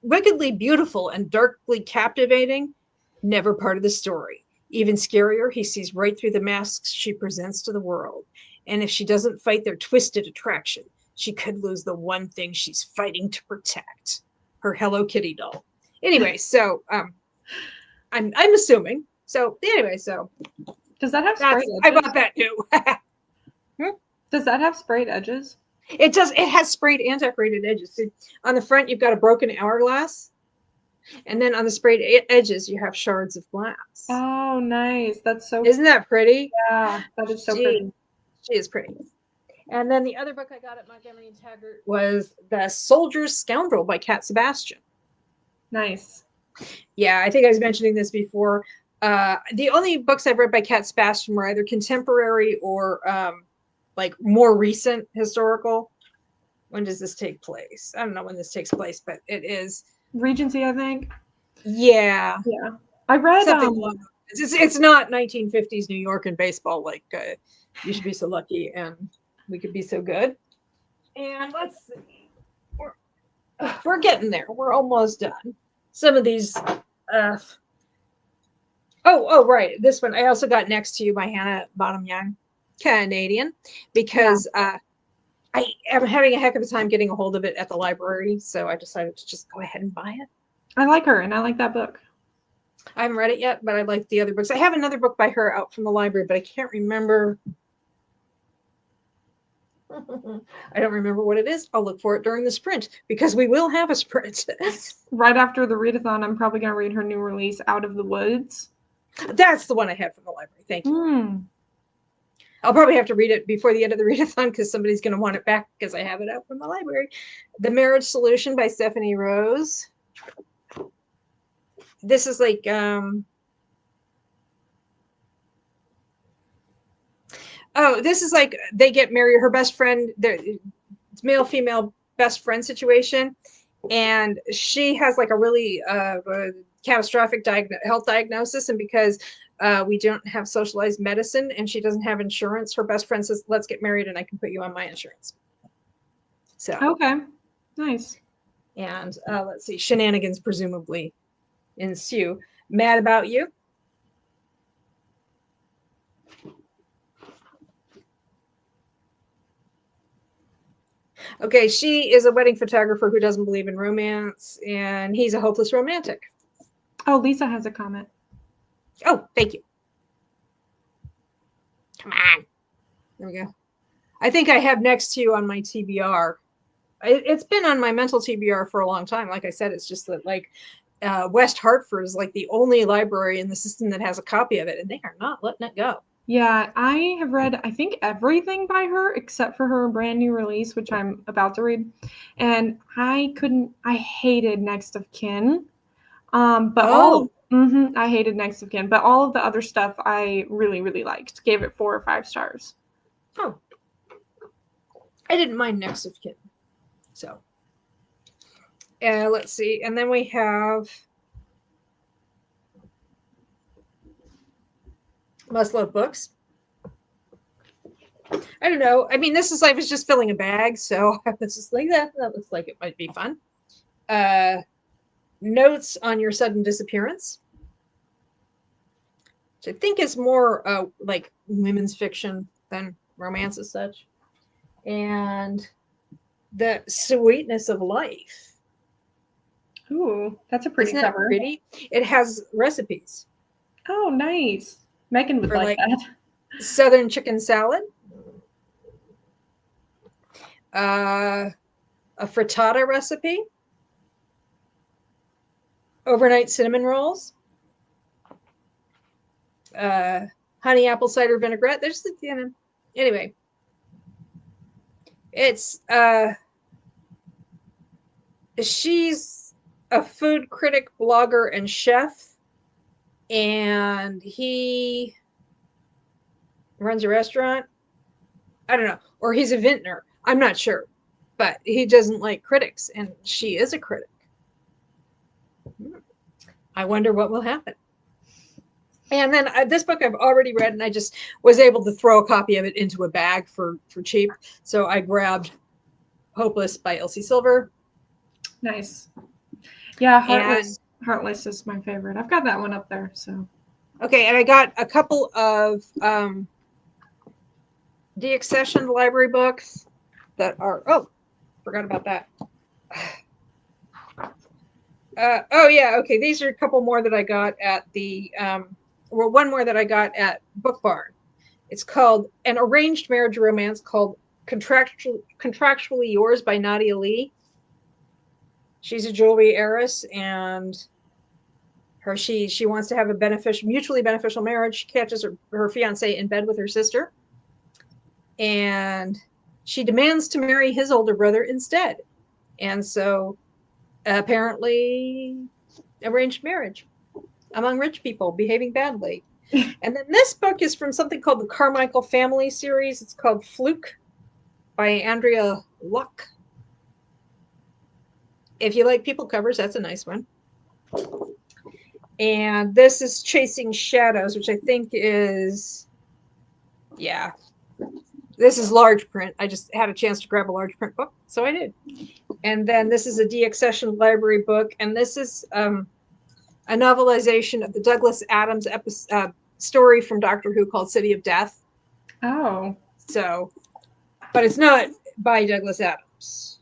Wickedly beautiful and darkly captivating, never part of the story. Even scarier, he sees right through the masks she presents to the world. And if she doesn't fight their twisted attraction, she could lose the one thing she's fighting to protect, her Hello Kitty doll. Anyway, so I'm assuming. So anyway, so does that have sprayed edges? I bought that too. Does that have sprayed edges? It does. It has sprayed and decorated edges. See, on the front, you've got a broken hourglass. And then on the sprayed edges, you have shards of glass. Oh, nice. That's so Isn't that pretty? Yeah, that is so pretty. She is pretty. And then the other book I got at Montgomery and Taggart was The Soldier's Scoundrel by Cat Sebastian. Nice. Yeah, I think I was mentioning this before. The only books I've read by Cat Sebastian were either contemporary or like more recent historical. When does this take place? I don't know when this takes place, but it is Regency, I think. Yeah. Yeah. I read it's not 1950s New York and baseball like You Should Be So Lucky and We Could Be So Good. And let's see. We're getting there. We're almost done. Some of these right. This one I also got Next to You by Hannah Bonham Young, Canadian, because I am having a heck of a time getting a hold of it at the library, so I decided to just go ahead and buy it. I like her, and I like that book. I haven't read it yet, but I like the other books. I have another book by her out from the library, but I can't remember. I don't remember what it is. I'll look for it during the sprint, because we will have a sprint. Right after the readathon, I'm probably going to read her new release, Out of the Woods. That's the one I had from the library. Thank you. I'll probably have to read it before the end of the readathon because somebody's going to want it back because I have it out from the library. The Marriage Solution by Stephanie Rose. This is like this is like they get married. Her best friend, it's male female best friend situation, and she has like a really catastrophic health diagnosis, and because we don't have socialized medicine and she doesn't have insurance, her best friend says, let's get married and I can put you on my insurance. So okay, nice. And let's see, shenanigans presumably ensue. Mad About You. Okay, she is a wedding photographer who doesn't believe in romance, and he's a hopeless romantic. Oh, Lisa has a comment. Oh, thank you. Come on. There we go. I think I have Next to You on my TBR. It's been on my mental TBR for a long time. Like I said, it's just that like West Hartford is like the only library in the system that has a copy of it, and they are not letting it go. Yeah, I have read, I think, everything by her except for her brand new release, which I'm about to read. And I hated Next of Kin. I hated Next of Kin, but all of the other stuff I really, really liked. Gave it 4 or 5 stars. Oh. I didn't mind Next of Kin. So. Let's see. And then we have Must Love Books. I don't know. I mean, This Is Life is just filling a bag, so I was just like, that looks like it might be fun. Notes on Your Sudden Disappearance, which I think is more like women's fiction than romance as such. And The Sweetness of Life. Ooh, that's a pretty cover. Pretty? It has recipes. Oh, nice. Megan would like that. Southern chicken salad. A frittata recipe. Overnight cinnamon rolls. Honey apple cider vinaigrette. There's anyway. It's she's a food critic, blogger, and chef. and he runs a restaurant. I don't know, or he's a vintner. I'm not sure, but he doesn't like critics, and she is a critic. I wonder what will happen. And then this book I've already read, and I just was able to throw a copy of it into a bag for cheap. So I grabbed Hopeless by Elsie Silver. Nice. Yeah, And Heartless is my favorite. I've got that one up there. So okay, and I got a couple of Deaccessioned library books that are forgot about that. Oh yeah, okay. These are a couple more that I got at the one more that I got at Book Barn. It's called An Arranged Marriage Romance called Contractually Yours by Nadia Lee. She's a jewelry heiress, and she wants to have a mutually beneficial marriage. She catches her fiance in bed with her sister, and she demands to marry his older brother instead. And so apparently arranged marriage among rich people behaving badly. And then this book is from something called the Carmichael Family series. It's called Fluke by Andrea Luck. If you like people covers, that's a nice one. And this is Chasing Shadows, which I think is, yeah, this is large print. I just had a chance to grab a large print book, so I did. And then this is a Deaccessioned library book, and this is a novelization of the Douglas Adams story from Doctor Who called City of Death. Oh. So, but it's not by Douglas Adams.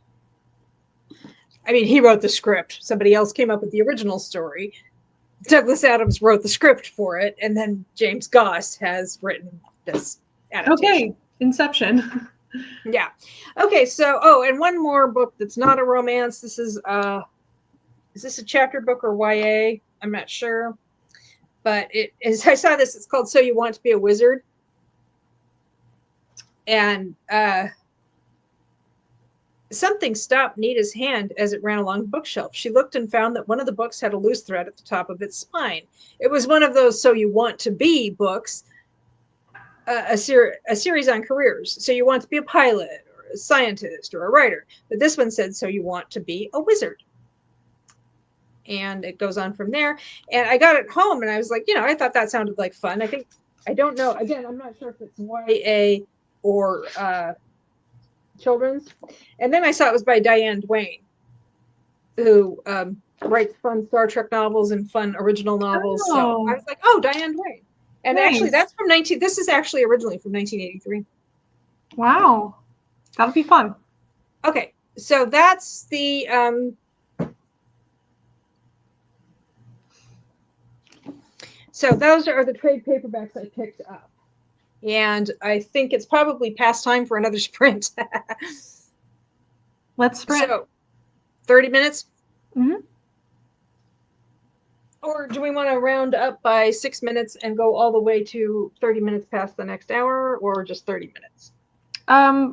I mean, he wrote the script. Somebody else came up with the original story. Douglas Adams wrote the script for it, and then James Goss has written this adaptation. Okay, Inception. Yeah. Okay, so and one more book that's not a romance. This is this a chapter book or YA? I'm not sure. But I saw this, it's called So You Want to Be a Wizard. And something stopped Nita's hand as it ran along the bookshelf. She looked and found that one of the books had a loose thread at the top of its spine. It was one of those So You Want to Be books, a series on careers. So you want to be a pilot or a scientist or a writer. But this one said, So You Want to Be a Wizard. And it goes on from there. And I got it home and I was like, I thought that sounded like fun. I don't know. Again, I'm not sure if it's YA or children's. And then I saw it was by Diane Duane, who writes fun Star Trek novels and fun original novels. So I was like, Diane Duane. And actually, that's from this is actually originally from 1983. Wow. That'll be fun. Okay. So that's the so those are the trade paperbacks I picked up. And I think it's probably past time for another sprint. Let's sprint. So 30 minutes? Mm-hmm. Or do we want to round up by 6 minutes and go all the way to 30 minutes past the next hour, or just 30 minutes?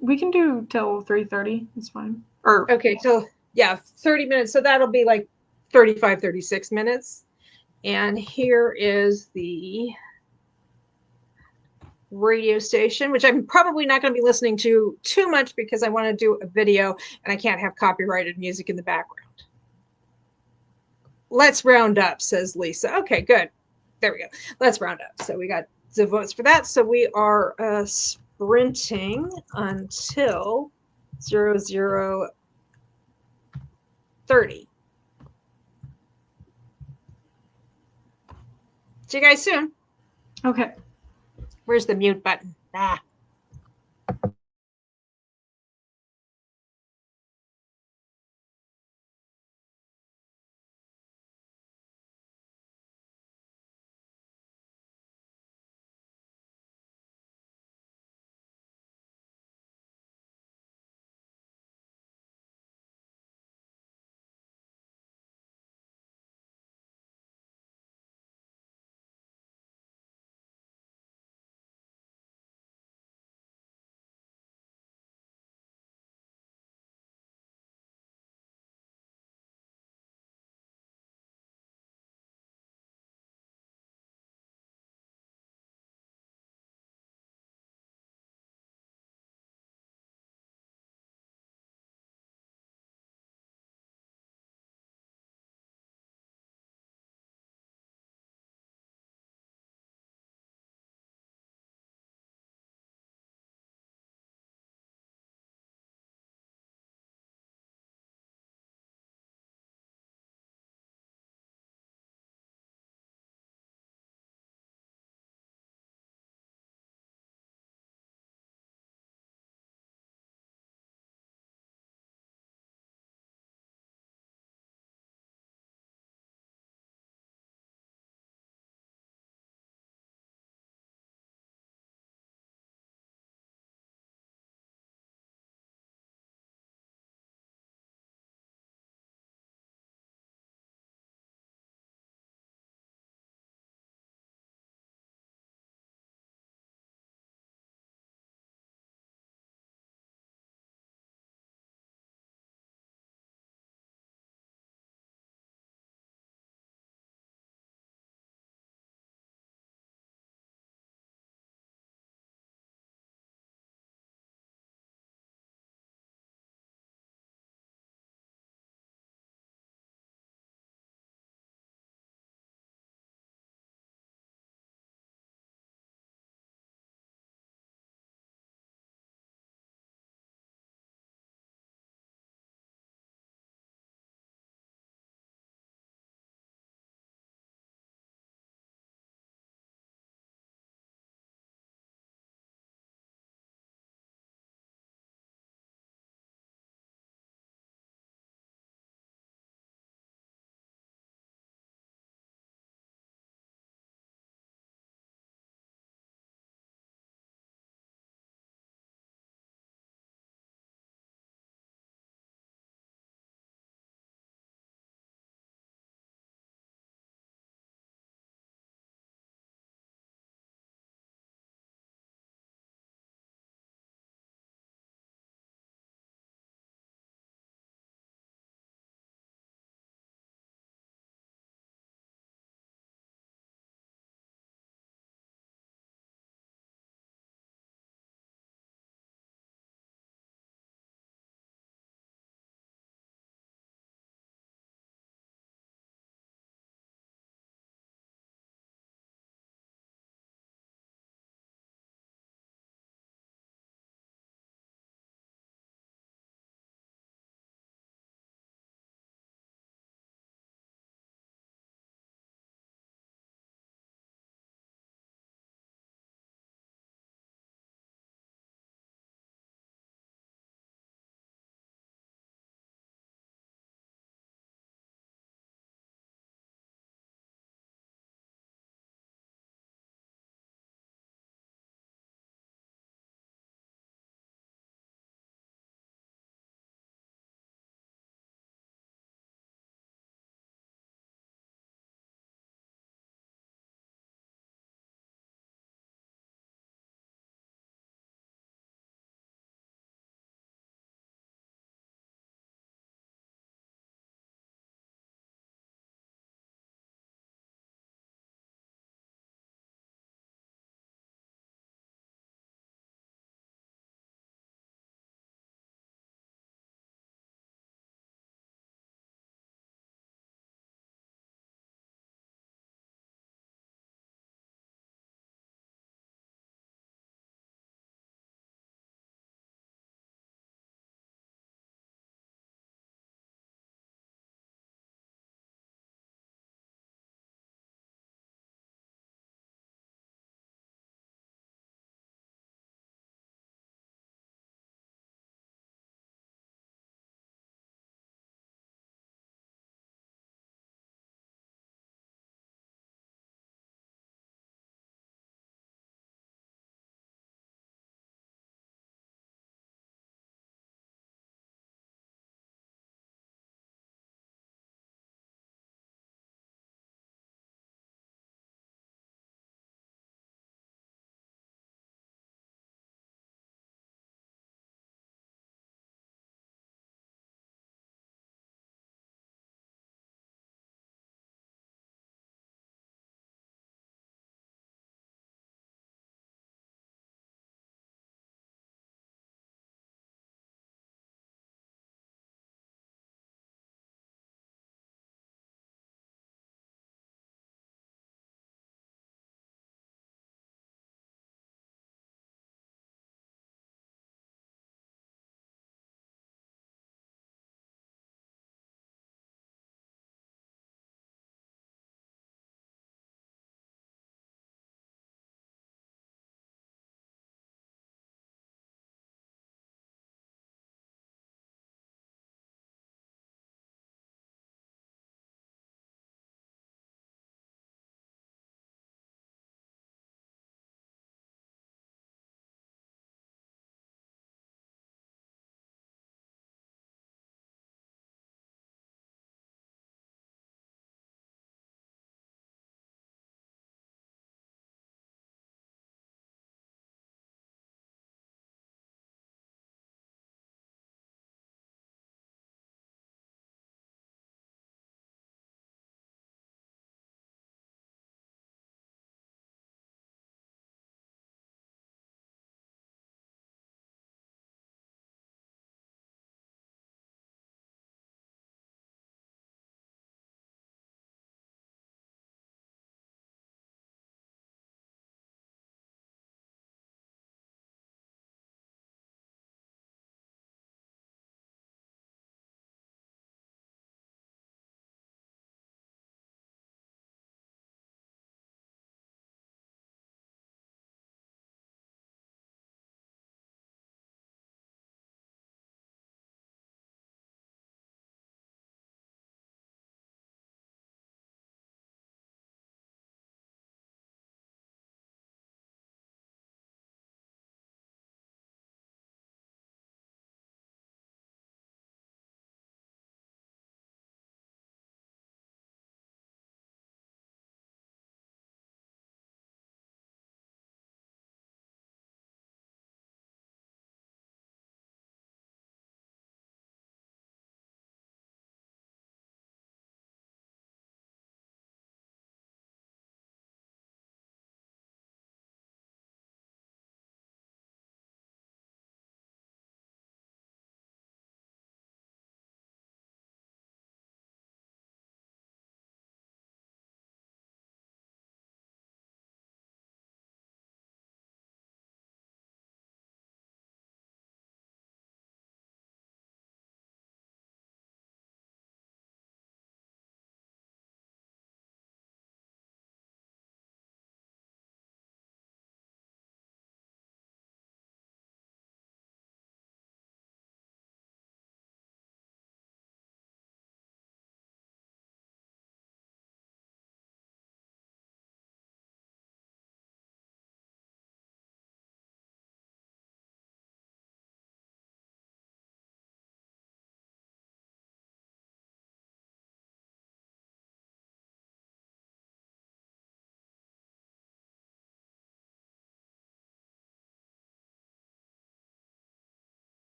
We can do till 3:30. It's fine. Okay, so 30 minutes. So that'll be like 35, 36 minutes. And here is the radio station, which I'm probably not going to be listening to too much because I want to do a video and I can't have copyrighted music in the background. Let's round up, says Lisa. Okay, good. There we go. Let's round up. So we got the votes for that. So we are sprinting until 00:30. See you guys soon. Okay. Where's the mute button?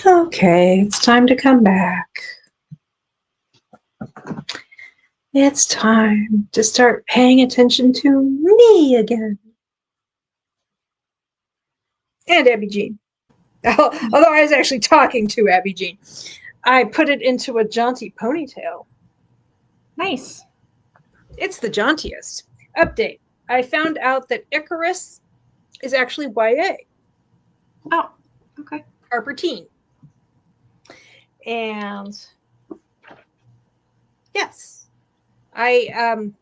Okay, it's time to come back. It's time to start paying attention to me again. And Abi Jean. Although I was actually talking to Abi Jean. I put it into a jaunty ponytail. Nice. It's the jauntiest. Update. I found out that Icarus is actually YA. Oh, okay. Harper Teen. And yes, the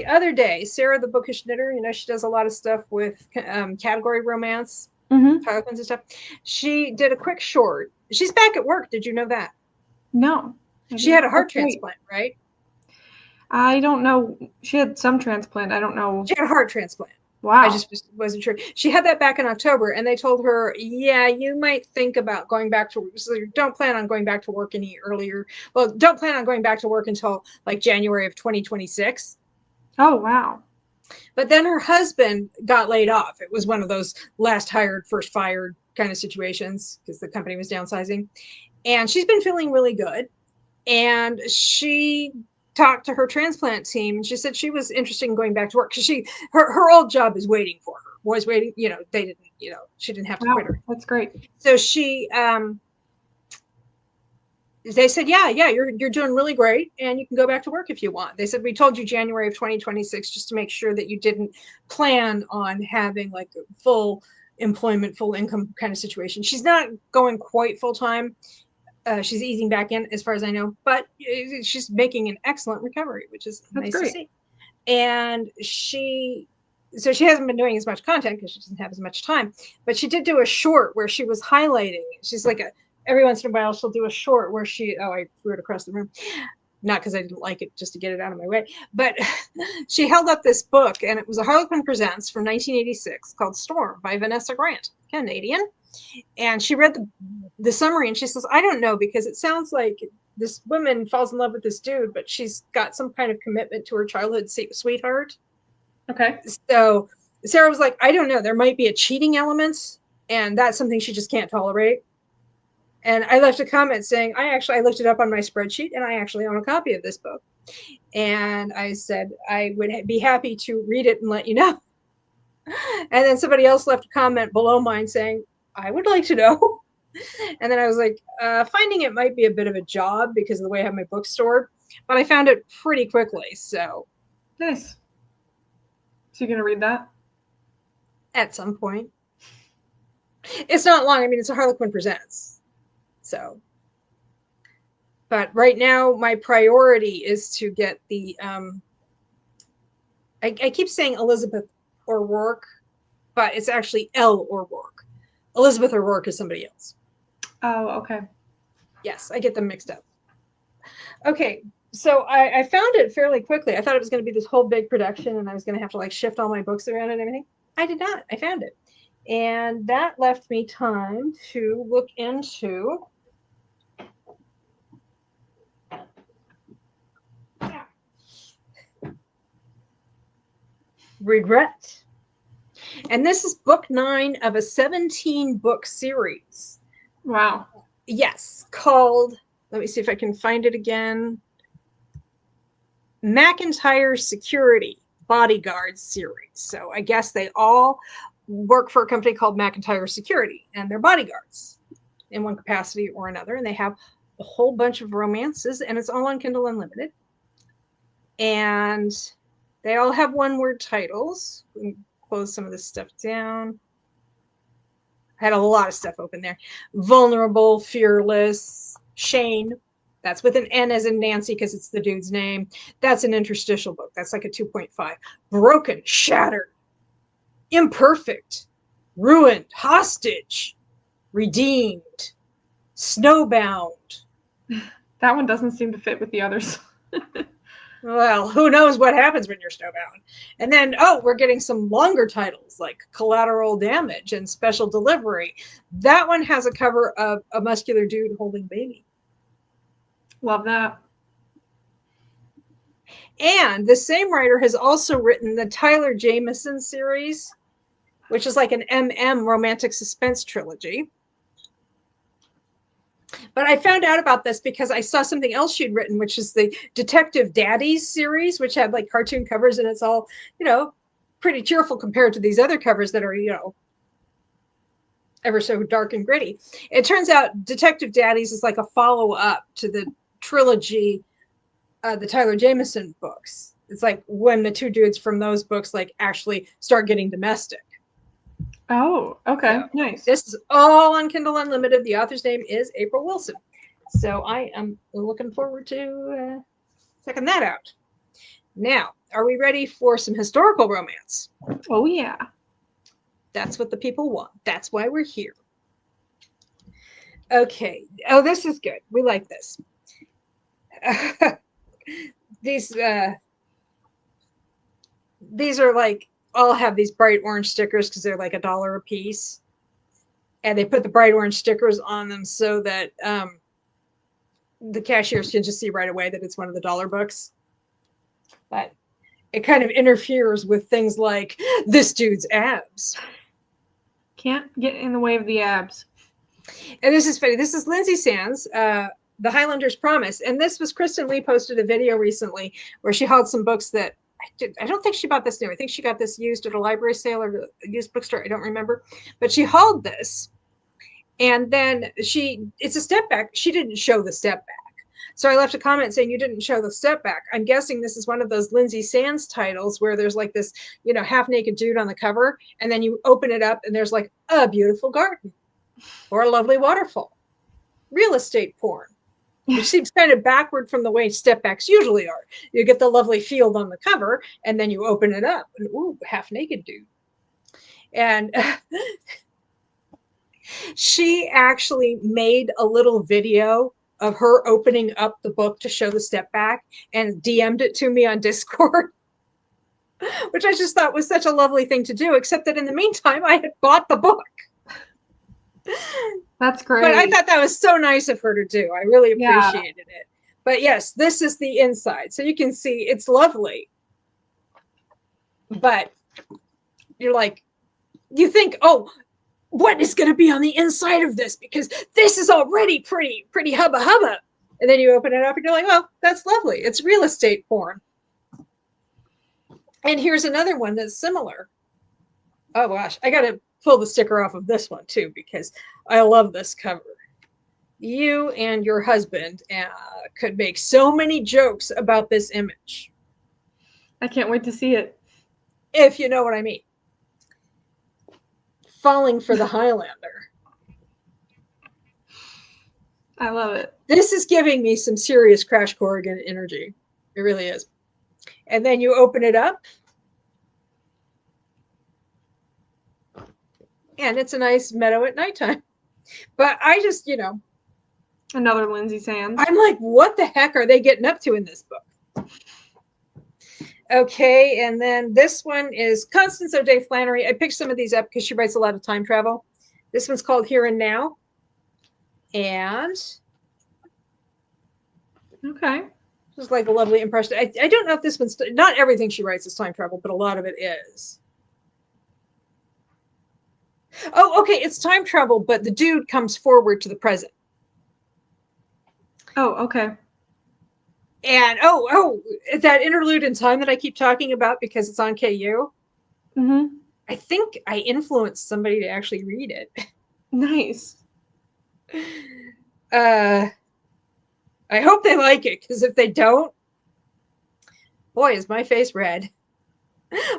other day, Sarah the Bookish Knitter, she does a lot of stuff with category romance, Harlequins and stuff. She did a quick short. She's back at work. Did you know that? No. She had a heart transplant, right? I don't know. She had some transplant. I don't know. She had a heart transplant. Wow. I just wasn't sure. She had that back in October, and they told her, yeah, you might think about going back to work. So don't plan on going back to work any earlier. Well, don't plan on going back to work until like January of 2026. Oh, wow. But then her husband got laid off. It was one of those last hired, first fired kind of situations because the company was downsizing. And she's been feeling really good. And she talked to her transplant team, and she said she was interested in going back to work because her old job is waiting for her. Was waiting, they didn't, she didn't have to quit her. That's great. So they said, yeah, you're doing really great, and you can go back to work if you want. They said, we told you January of 2026 just to make sure that you didn't plan on having like a full employment, full income kind of situation. She's not going quite full time. She's easing back in, as far as I know, but she's making an excellent recovery, which is nice to see. And she hasn't been doing as much content because she doesn't have as much time, but she did do a short where she was highlighting. She's like every once in a while she'll do a short where I threw it across the room. Not because I didn't like it, just to get it out of my way. But she held up this book, and it was a Harlequin Presents from 1986 called Storm by Vanessa Grant, Canadian. And she read the summary, and she says, I don't know, because it sounds like this woman falls in love with this dude, but she's got some kind of commitment to her childhood sweetheart. Okay. So Sarah was like, I don't know. There might be a cheating element, and that's something she just can't tolerate. And I left a comment saying, I looked it up on my spreadsheet, and I actually own a copy of this book. And I said, I would be happy to read it and let you know. And then somebody else left a comment below mine saying, I would like to know. And then I was like, finding it might be a bit of a job because of the way I have my books stored, but I found it pretty quickly. So nice. So you're going to read that? At some point. It's not long. I mean, it's a Harlequin Presents. So, but right now my priority is to get the, I keep saying Elizabeth O'Rourke, but it's actually Elle O'Rourke. Elizabeth O'Rourke is somebody else. Oh, okay. Yes, I get them mixed up. Okay, so I found it fairly quickly. I thought it was going to be this whole big production, and I was going to have to like shift all my books around and everything. I did not. I found it. And that left me time to look into Regret. And this is book 9 of a 17-book series. Wow. Yes, called, let me see if I can find it again, McIntyre Security Bodyguard series. So I guess they all work for a company called McIntyre Security, and they're bodyguards in one capacity or another. And they have a whole bunch of romances, and it's all on Kindle Unlimited. And they all have one-word titles. Close some of this stuff down. I had a lot of stuff open there. Vulnerable, Fearless, Shane. That's with an N as in Nancy because it's the dude's name. That's an interstitial book. That's like a 2.5. Broken, Shattered, Imperfect, Ruined, Hostage, Redeemed, Snowbound. That one doesn't seem to fit with the others. Well, who knows what happens when you're snowbound. And then, we're getting some longer titles like Collateral Damage and Special Delivery. That one has a cover of a muscular dude holding a baby. Love that. And the same writer has also written the Tyler Jameson series, which is like an MM romantic suspense trilogy. But I found out about this because I saw something else she'd written, which is the Detective Daddies series, which had like cartoon covers, and it's all, pretty cheerful compared to these other covers that are, ever so dark and gritty. It turns out Detective Daddies is like a follow-up to the trilogy, the Tyler Jameson books. It's like when the two dudes from those books like actually start getting domestic. Oh, okay. So, nice. This is all on Kindle Unlimited. The author's name is April Wilson. So I am looking forward to checking that out. Now, are we ready for some historical romance? Oh, yeah. That's what the people want. That's why we're here. Okay. Oh, this is good. We like this. These are like, all have these bright orange stickers because they're like $1 a piece. And they put the bright orange stickers on them so that the cashiers can just see right away that it's one of the dollar books. But it kind of interferes with things like this dude's abs. Can't get in the way of the abs. And this is funny. This is Lindsay Sands, The Highlander's Promise. And this was Kristen Lee posted a video recently where she hauled some books that I don't think she bought this new. I think she got this used at a library sale or a used bookstore. I don't remember. But she hauled this. And then it's a step back. She didn't show the step back. So I left a comment saying you didn't show the step back. I'm guessing this is one of those Lindsay Sands titles where there's like this, half naked dude on the cover. And then you open it up and there's like a beautiful garden or a lovely waterfall. Real estate porn, which seems kind of backward from the way step backs usually are. You get the lovely field on the cover and then you open it up and ooh, half naked dude. And she actually made a little video of her opening up the book to show the step back and DM'd it to me on Discord, which I just thought was such a lovely thing to do, except that in the meantime, I had bought the book. That's great. But I thought that was so nice of her to do. I really appreciated it. But yes, this is the inside. So you can see it's lovely. But you're like, you think, oh, what is going to be on the inside of this? Because this is already pretty hubba hubba. And then you open it up and you're like, oh, that's lovely. It's real estate porn. And here's another one that's similar. Oh gosh, I got to pull the sticker off of this one too, because I love this cover. You and your husband could make so many jokes about this image. I can't wait to see it. If you know what I mean. Falling for the Highlander. I love it. This is giving me some serious Crash Corrigan energy. It really is. And then you open it up. And it's a nice meadow at nighttime. But I just, Another Lindsay Sands. I'm like, what the heck are they getting up to in this book? Okay, and then this one is Constance O'Day Flannery. I picked some of these up because she writes a lot of time travel. This one's called Here and Now. And okay. Just like a lovely impression. I don't know if this one's, not everything she writes is time travel, but a lot of it is. Oh, okay, it's time travel, but the dude comes forward to the present. Oh, okay. And that interlude in time that I keep talking about because it's on KU. Mm-hmm. I think I influenced somebody to actually read it. Nice. I hope they like it, because if they don't, boy, is my face red.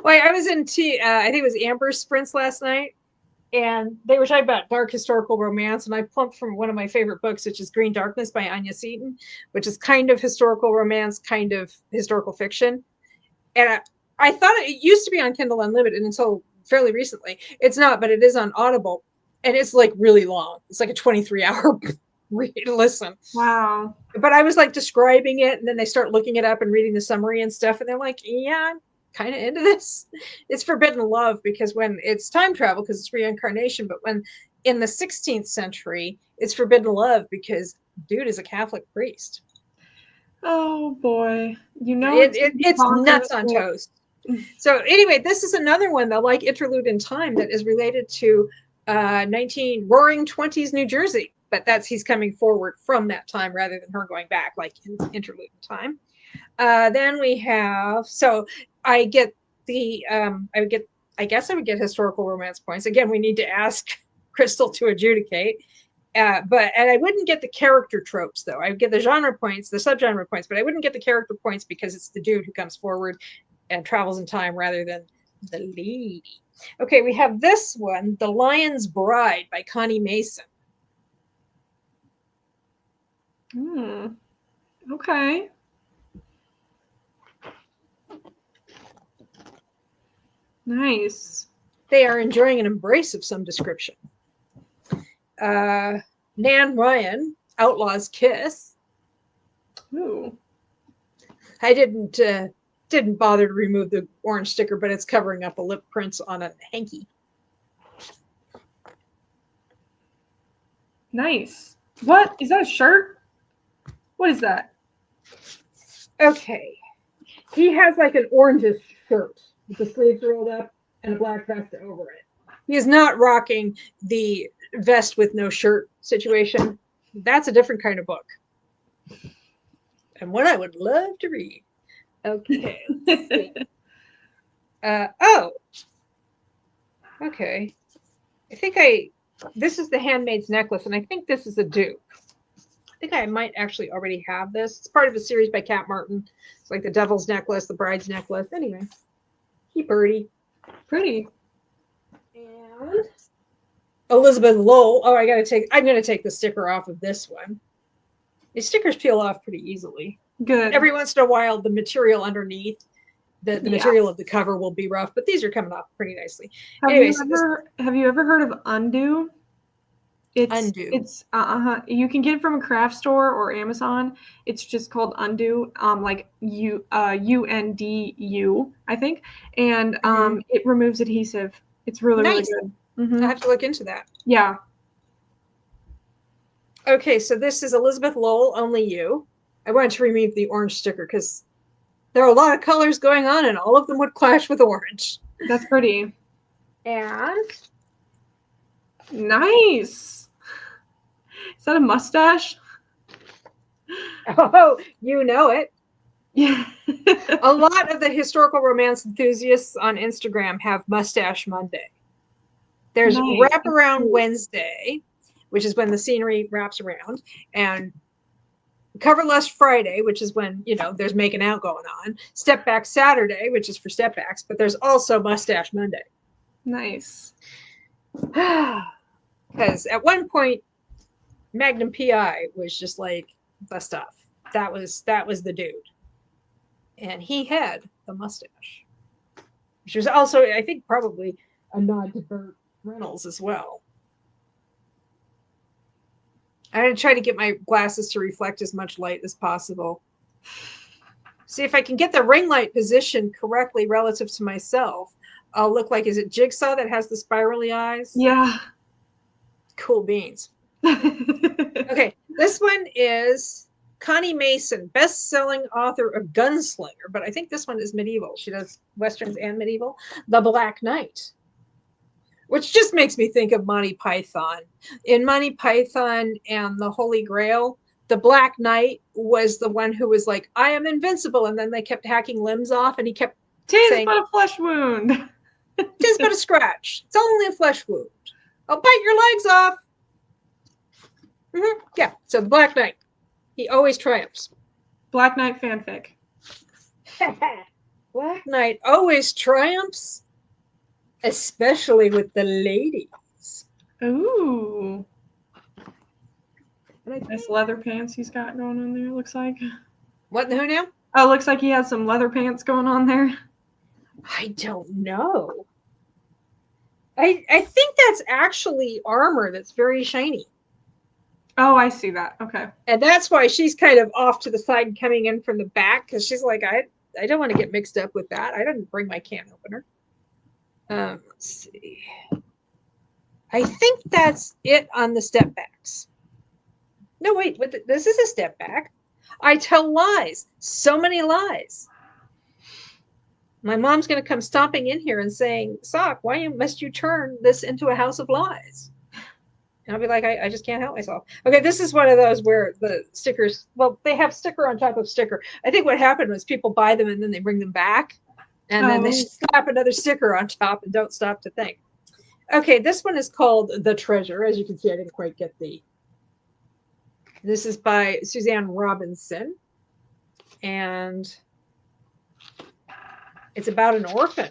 Well, I was in I think it was Amber's Sprints last night, and they were talking about dark historical romance, and I plumped from one of my favorite books, which is Green Darkness by Anya Seton, which is kind of historical romance, kind of historical fiction. And I thought it used to be on Kindle Unlimited until fairly recently. It's not, but it is on Audible, and it's like really long. It's like a 23-hour read listen. Wow. But I was like describing it, and then they start looking it up and reading the summary and stuff, and they're like, yeah, I'm kind of into this. It's forbidden love, because when it's time travel, because it's reincarnation, but when in the 16th century, it's forbidden love because dude is a Catholic priest. Oh boy. It's nuts on toast. So anyway, this is another one though, like Interlude in Time, that is related to Roaring 20s New Jersey. but he's coming forward from that time rather than her going back, like in interlude time. Then we have, so I get I guess I would get historical romance points. Again, we need to ask Crystal to adjudicate. And I wouldn't get the character tropes though. I would get the genre points, the subgenre points, but I wouldn't get the character points because it's the dude who comes forward and travels in time rather than the lady. Okay, we have this one, The Lion's Bride by Connie Mason. Okay. Nice. They are enjoying an embrace of some description. Nan Ryan, Outlaw's Kiss. Ooh. I didn't bother to remove the orange sticker, but it's covering up a lip print on a hanky. Nice. What? Is that a shirt? What is that? Okay. He has like an orangish shirt with the sleeves rolled up and a black vest over it. He is not rocking the vest with no shirt situation. That's a different kind of book. And one I would love to read. Okay. Let's see. Okay. This is the Handmaid's Necklace, and I think this is a dupe. I think I might actually already have this. It's part of a series by Kat Martin. It's like the Devil's Necklace, the Bride's Necklace. Anyway, he birdie. Pretty. And Elizabeth Lowell. Oh, I'm gonna take the sticker off of this one. The stickers peel off pretty easily. Good. Every once in a while, the material underneath, the material of the cover will be rough, but these are coming off pretty nicely. Have you ever heard of Undo? Undo. It's you can get it from a craft store or Amazon. It's just called Undo, like UNDU, I think, and it removes adhesive. It's really nice. Really good. I have to look into that. Yeah. Okay, so this is Elizabeth Lowell, Only You. I wanted to remove the orange sticker because there are a lot of colors going on, and all of them would clash with orange. That's pretty. And nice. Is that a mustache? Oh, you know it. Yeah. A lot of the historical romance enthusiasts on Instagram have Mustache Monday. There's Wraparound Wednesday, which is when the scenery wraps around, and Cover Lust Friday, which is when, there's making out going on. Step Back Saturday, which is for step backs, but there's also Mustache Monday. Nice. Because at one point, Magnum PI was just like the stuff. That was the dude. And he had the mustache. Which was also, I think, probably a nod to Burt Reynolds as well. I'm going to try to get my glasses to reflect as much light as possible. See if I can get the ring light position correctly relative to myself. I'll look like, is it Jigsaw that has the spirally eyes? Yeah. Cool beans. Okay, this one is Connie Mason, best-selling author of Gunslinger, but I think this one is medieval. She does Westerns and medieval. The Black Knight, which just makes me think of Monty Python. In Monty Python and the Holy Grail, the Black Knight was the one who was like, I am invincible, and then they kept hacking limbs off, and he kept saying, but a flesh wound. "'Tis but a scratch. It's only a flesh wound. I'll bite your legs off." Yeah, so the Black Knight. He always triumphs. Black Knight fanfic. Black Knight always triumphs, especially with the ladies. Ooh. Nice leather pants he's got going on there, looks like. What the who now? Oh, looks like he has some leather pants going on there. I don't know. I think that's actually armor that's very shiny. Oh, I see that. Okay. And that's why she's kind of off to the side and coming in from the back, because she's like, I don't want to get mixed up with that. I didn't bring my can opener. Let's see. I think that's it on the step backs. No, wait, this is a step back. I tell lies. So many lies. My mom's going to come stomping in here and saying, Sock, why must you turn this into a house of lies? And I'll be like, I just can't help myself. Okay, this is one of those where the stickers, well, they have sticker on top of sticker. I think what happened was people buy them and then they bring them back. And then they slap another sticker on top and don't stop to think. Okay, this one is called The Treasure. As you can see, I didn't quite get the. This is by Suzanne Robinson. And it's about an orphan.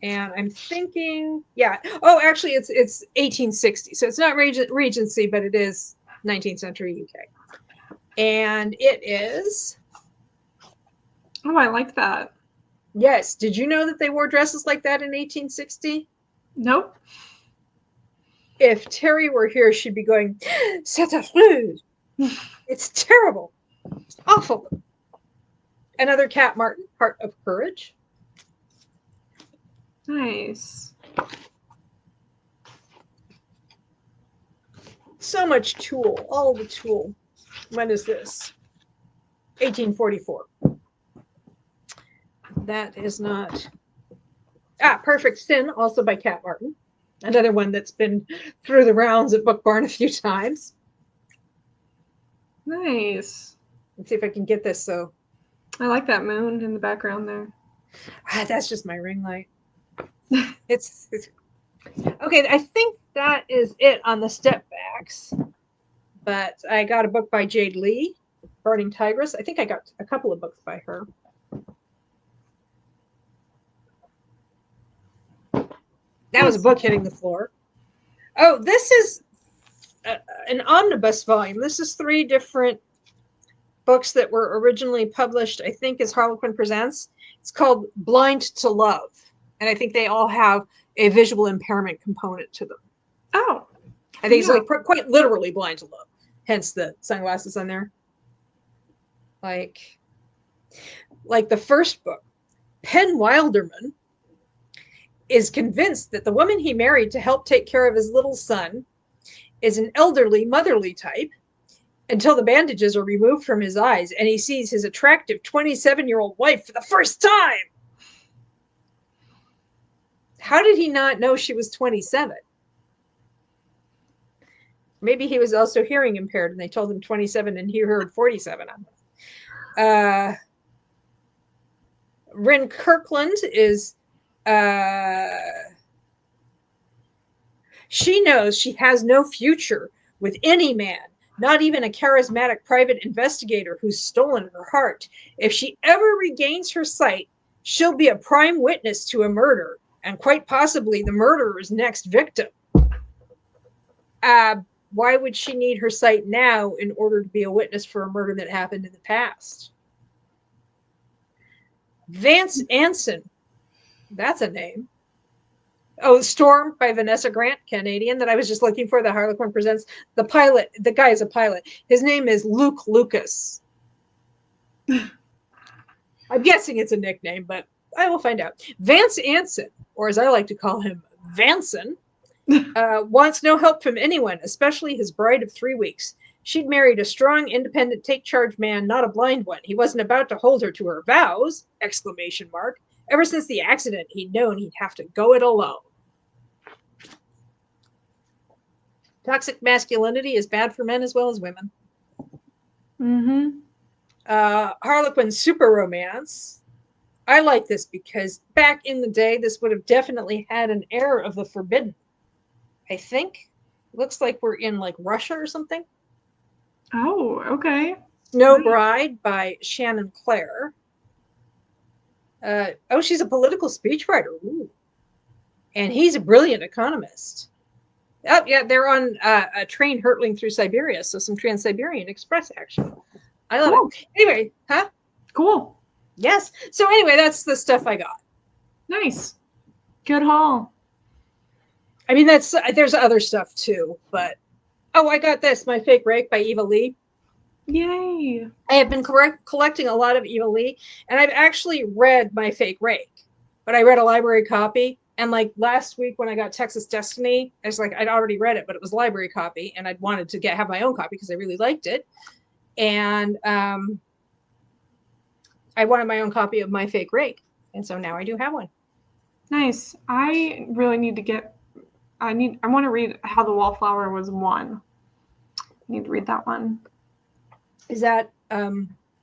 And I'm thinking, yeah. Oh, actually, it's 1860. So it's not Regency, but it is 19th century UK. And it is. Oh, I like that. Yes. Did you know that they wore dresses like that in 1860? Nope. If Terry were here, she'd be going, "C'est affreux. It's terrible. It's awful." Another Cat Martin, Heart of Courage. Nice. So much Tool, all the Tool. When is this? 1844. That is not. Perfect Sin, also by Cat Martin. Another one that's been through the rounds at Book Barn a few times. Nice. Let's see if I can get this. So, I like that moon in the background there. That's just my ring light. It's okay. I think that is it on the step backs. But I got a book by Jade Lee, Burning Tigress. I think I got a couple of books by her. That was a book hitting the floor. Oh, this is an omnibus volume. This is 3 different books that were originally published, I think, as Harlequin Presents. It's called Blind to Love. And I think they all have a visual impairment component to them. Oh. I think it's like quite literally blind to love. Hence the sunglasses on there. Like the first book, Penn Wilderman is convinced that the woman he married to help take care of his little son is an elderly, motherly type until the bandages are removed from his eyes and he sees his attractive 27-year-old wife for the first time. How did he not know she was 27? Maybe he was also hearing impaired and they told him 27 and he heard 47. Rin Kirkland is she knows she has no future with any man, not even a charismatic private investigator who's stolen her heart. If she ever regains her sight, she'll be a prime witness to a murder and quite possibly the murderer's next victim. Why would she need her sight now in order to be a witness for a murder that happened in the past? Vance Anson. That's a name. Oh, Storm by Vanessa Grant, Canadian, that I was just looking for. The Harlequin Presents. The pilot, the guy is a pilot. His name is Luke Lucas. I'm guessing it's a nickname, but I will find out. Vance Anson, or as I like to call him, Vanson, wants no help from anyone, especially his bride of 3 weeks. She'd married a strong, independent, take-charge man, not a blind one. He wasn't about to hold her to her vows! ! Ever since the accident, he'd known he'd have to go it alone. Toxic masculinity is bad for men as well as women. Mm-hmm. Harlequin super romance. I like this because back in the day, this would have definitely had an air of the forbidden. I think. Looks like we're in like Russia or something. Oh, okay. Snow Bride by Shannon Clare. She's a political speechwriter. Ooh. And he's a brilliant economist. Oh, yeah, they're on a train hurtling through Siberia, so some Trans-Siberian Express action. I love it. Anyway, huh? Cool. Yes. So anyway, that's the stuff I got. Nice. Good haul. I mean, there's other stuff too, but I got this, My Fake Rake by Eva Lee. Yay. I have been collecting a lot of Eva Lee, and I've actually read My Fake Rake, but I read a library copy. And like last week when I got Texas Destiny, I was like, I'd already read it, but it was a library copy, and I'd wanted to have my own copy because I really liked it. And I wanted my own copy of My Fake Rake, and so now I do have one. Nice. I really need to get I want to read How the Wallflower Was Won. I need to read that one. Is that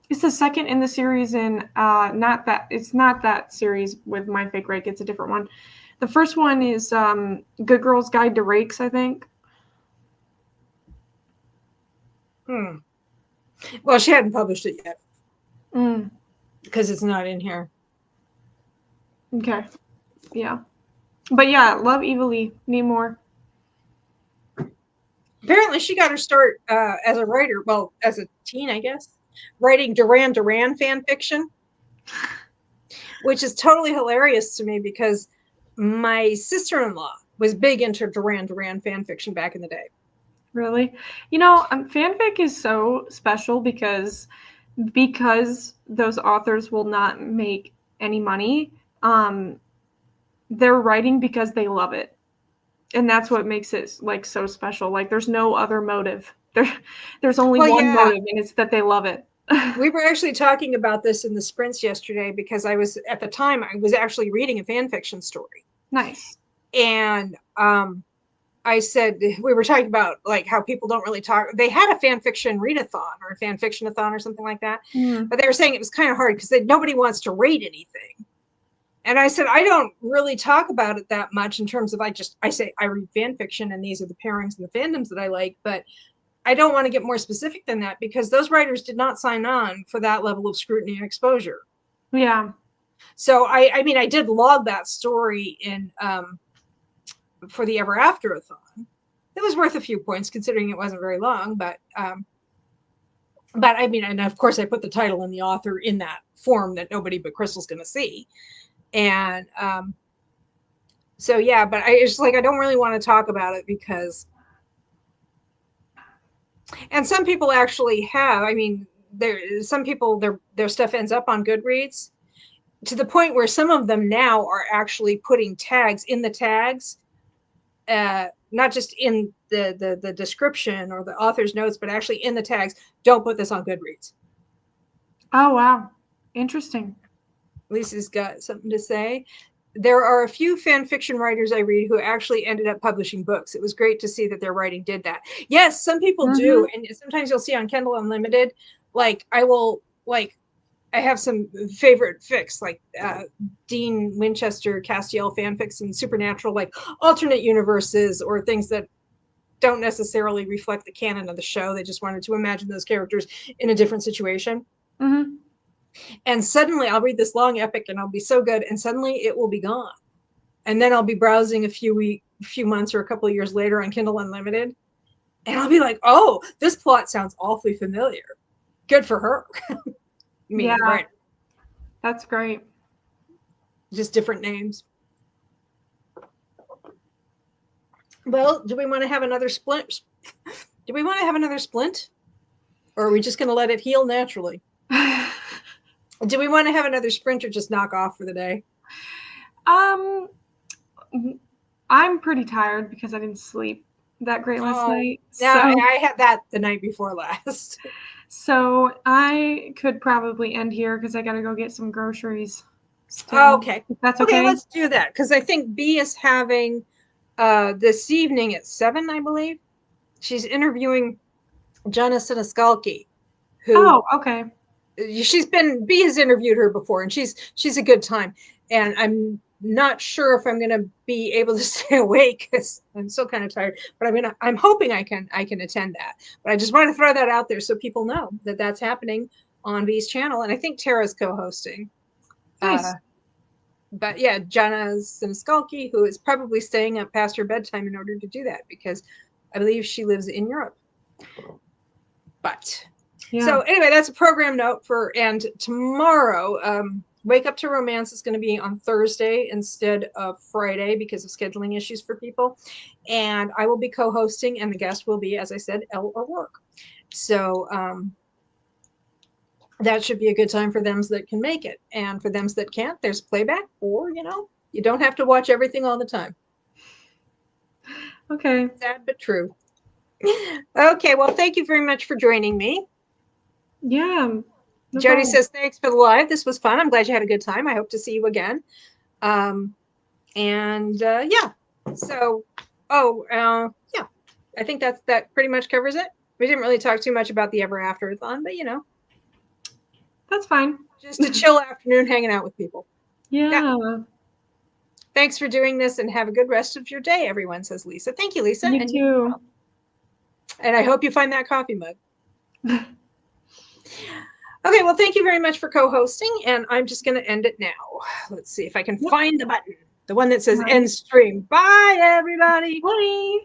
It's the second in the series, and it's not that series with My Fake Rake. It's a different one. The first one is Good Girl's Guide to Rakes, I think. Well, she hadn't published it yet. Mm. Because it's not in here. Okay. Yeah. But yeah, love Eva Lee. Need more. Apparently she got her start as a writer, well, as a teen, I guess, writing Duran Duran fan fiction, which is totally hilarious to me because my sister-in-law was big into Duran Duran fan fiction back in the day. Really? You know, fanfic is so special because those authors will not make any money. They're writing because they love it. And that's what makes it like so special. Like there's no other motive. There's only one motive, and it's that they love it. We were actually talking about this in the sprints yesterday because I was actually reading a fan fiction story. Nice. And I said, we were talking about like how people don't really talk. They had a fan fiction readathon or a fan fiction-a-thon or something like that. Mm. But they were saying it was kind of hard because nobody wants to rate anything. And I said, I don't really talk about it that much in terms of I say I read fan fiction and these are the pairings and the fandoms that I like, but I don't want to get more specific than that because those writers did not sign on for that level of scrutiny and exposure. Yeah. So I mean, I did log that story in for the Ever After-a-thon. It was worth a few points considering it wasn't very long, but I mean, and of course I put the title and the author in that form that nobody but Crystal's going to see. And so yeah, but it's like I don't really want to talk about it because, and some people actually have. I mean, some people their stuff ends up on Goodreads to the point where some of them now are actually putting tags in the tags, not just in the description or the author's notes, but actually in the tags. Don't put this on Goodreads. Oh wow, interesting. Lisa's got something to say. There are a few fan fiction writers I read who actually ended up publishing books. It was great to see that their writing did that. Yes, some people do. And sometimes you'll see on Kindle Unlimited, like I have some favorite fics, like Dean Winchester Castiel fanfics and Supernatural, like alternate universes or things that don't necessarily reflect the canon of the show. They just wanted to imagine those characters in a different situation. Mm-hmm. And suddenly I'll read this long epic and I'll be so good and suddenly it will be gone. And then I'll be browsing a few months or a couple of years later on Kindle Unlimited. And I'll be like, oh, this plot sounds awfully familiar. Good for her. Yeah, right. That's great. Just different names. Well, do we want to have another splint? Do we want to have another splint? Or are we just going to let it heal naturally? Do we want to have another sprint or just knock off for the day? I'm pretty tired because I didn't sleep that great last night. Yeah, so I had that the night before last. So I could probably end here because I got to go get some groceries. Still. Okay. If that's okay. Okay, let's do that because I think B is having this evening at 7, I believe. She's interviewing Jana Siniskalki, who. Oh, okay. B has interviewed her before, and she's a good time. And I'm not sure if I'm going to be able to stay awake because I'm still kind of tired. But I'm hoping I can attend that. But I just want to throw that out there so people know that that's happening on B's channel, and I think Tara's co-hosting. Nice. But yeah, Jana Siniskalki, who is probably staying up past her bedtime in order to do that because I believe she lives in Europe. But. Yeah. So anyway, that's a program note and tomorrow, Wake Up to Romance is going to be on Thursday instead of Friday because of scheduling issues for people. And I will be co-hosting and the guest will be, as I said, Elle O'Rourke. So that should be a good time for them that can make it. And for them that can't, there's playback or, you don't have to watch everything all the time. Okay. Sad but true. Okay, well, thank you very much for joining me. Yeah. No Jody says, thanks for the live. This was fun. I'm glad you had a good time. I hope to see you again. Yeah. So Oh, yeah. I think that pretty much covers it. We didn't really talk too much about the Ever After-a-thon, but That's fine. just a chill afternoon hanging out with people. Yeah. Thanks for doing this and have a good rest of your day, everyone, says Lisa. Thank you, Lisa. You too. And I hope you find that coffee mug. Okay, well, thank you very much for co-hosting, and I'm just going to end it now. Let's see if I can find the button, the one that says end stream. Bye, everybody. Bye.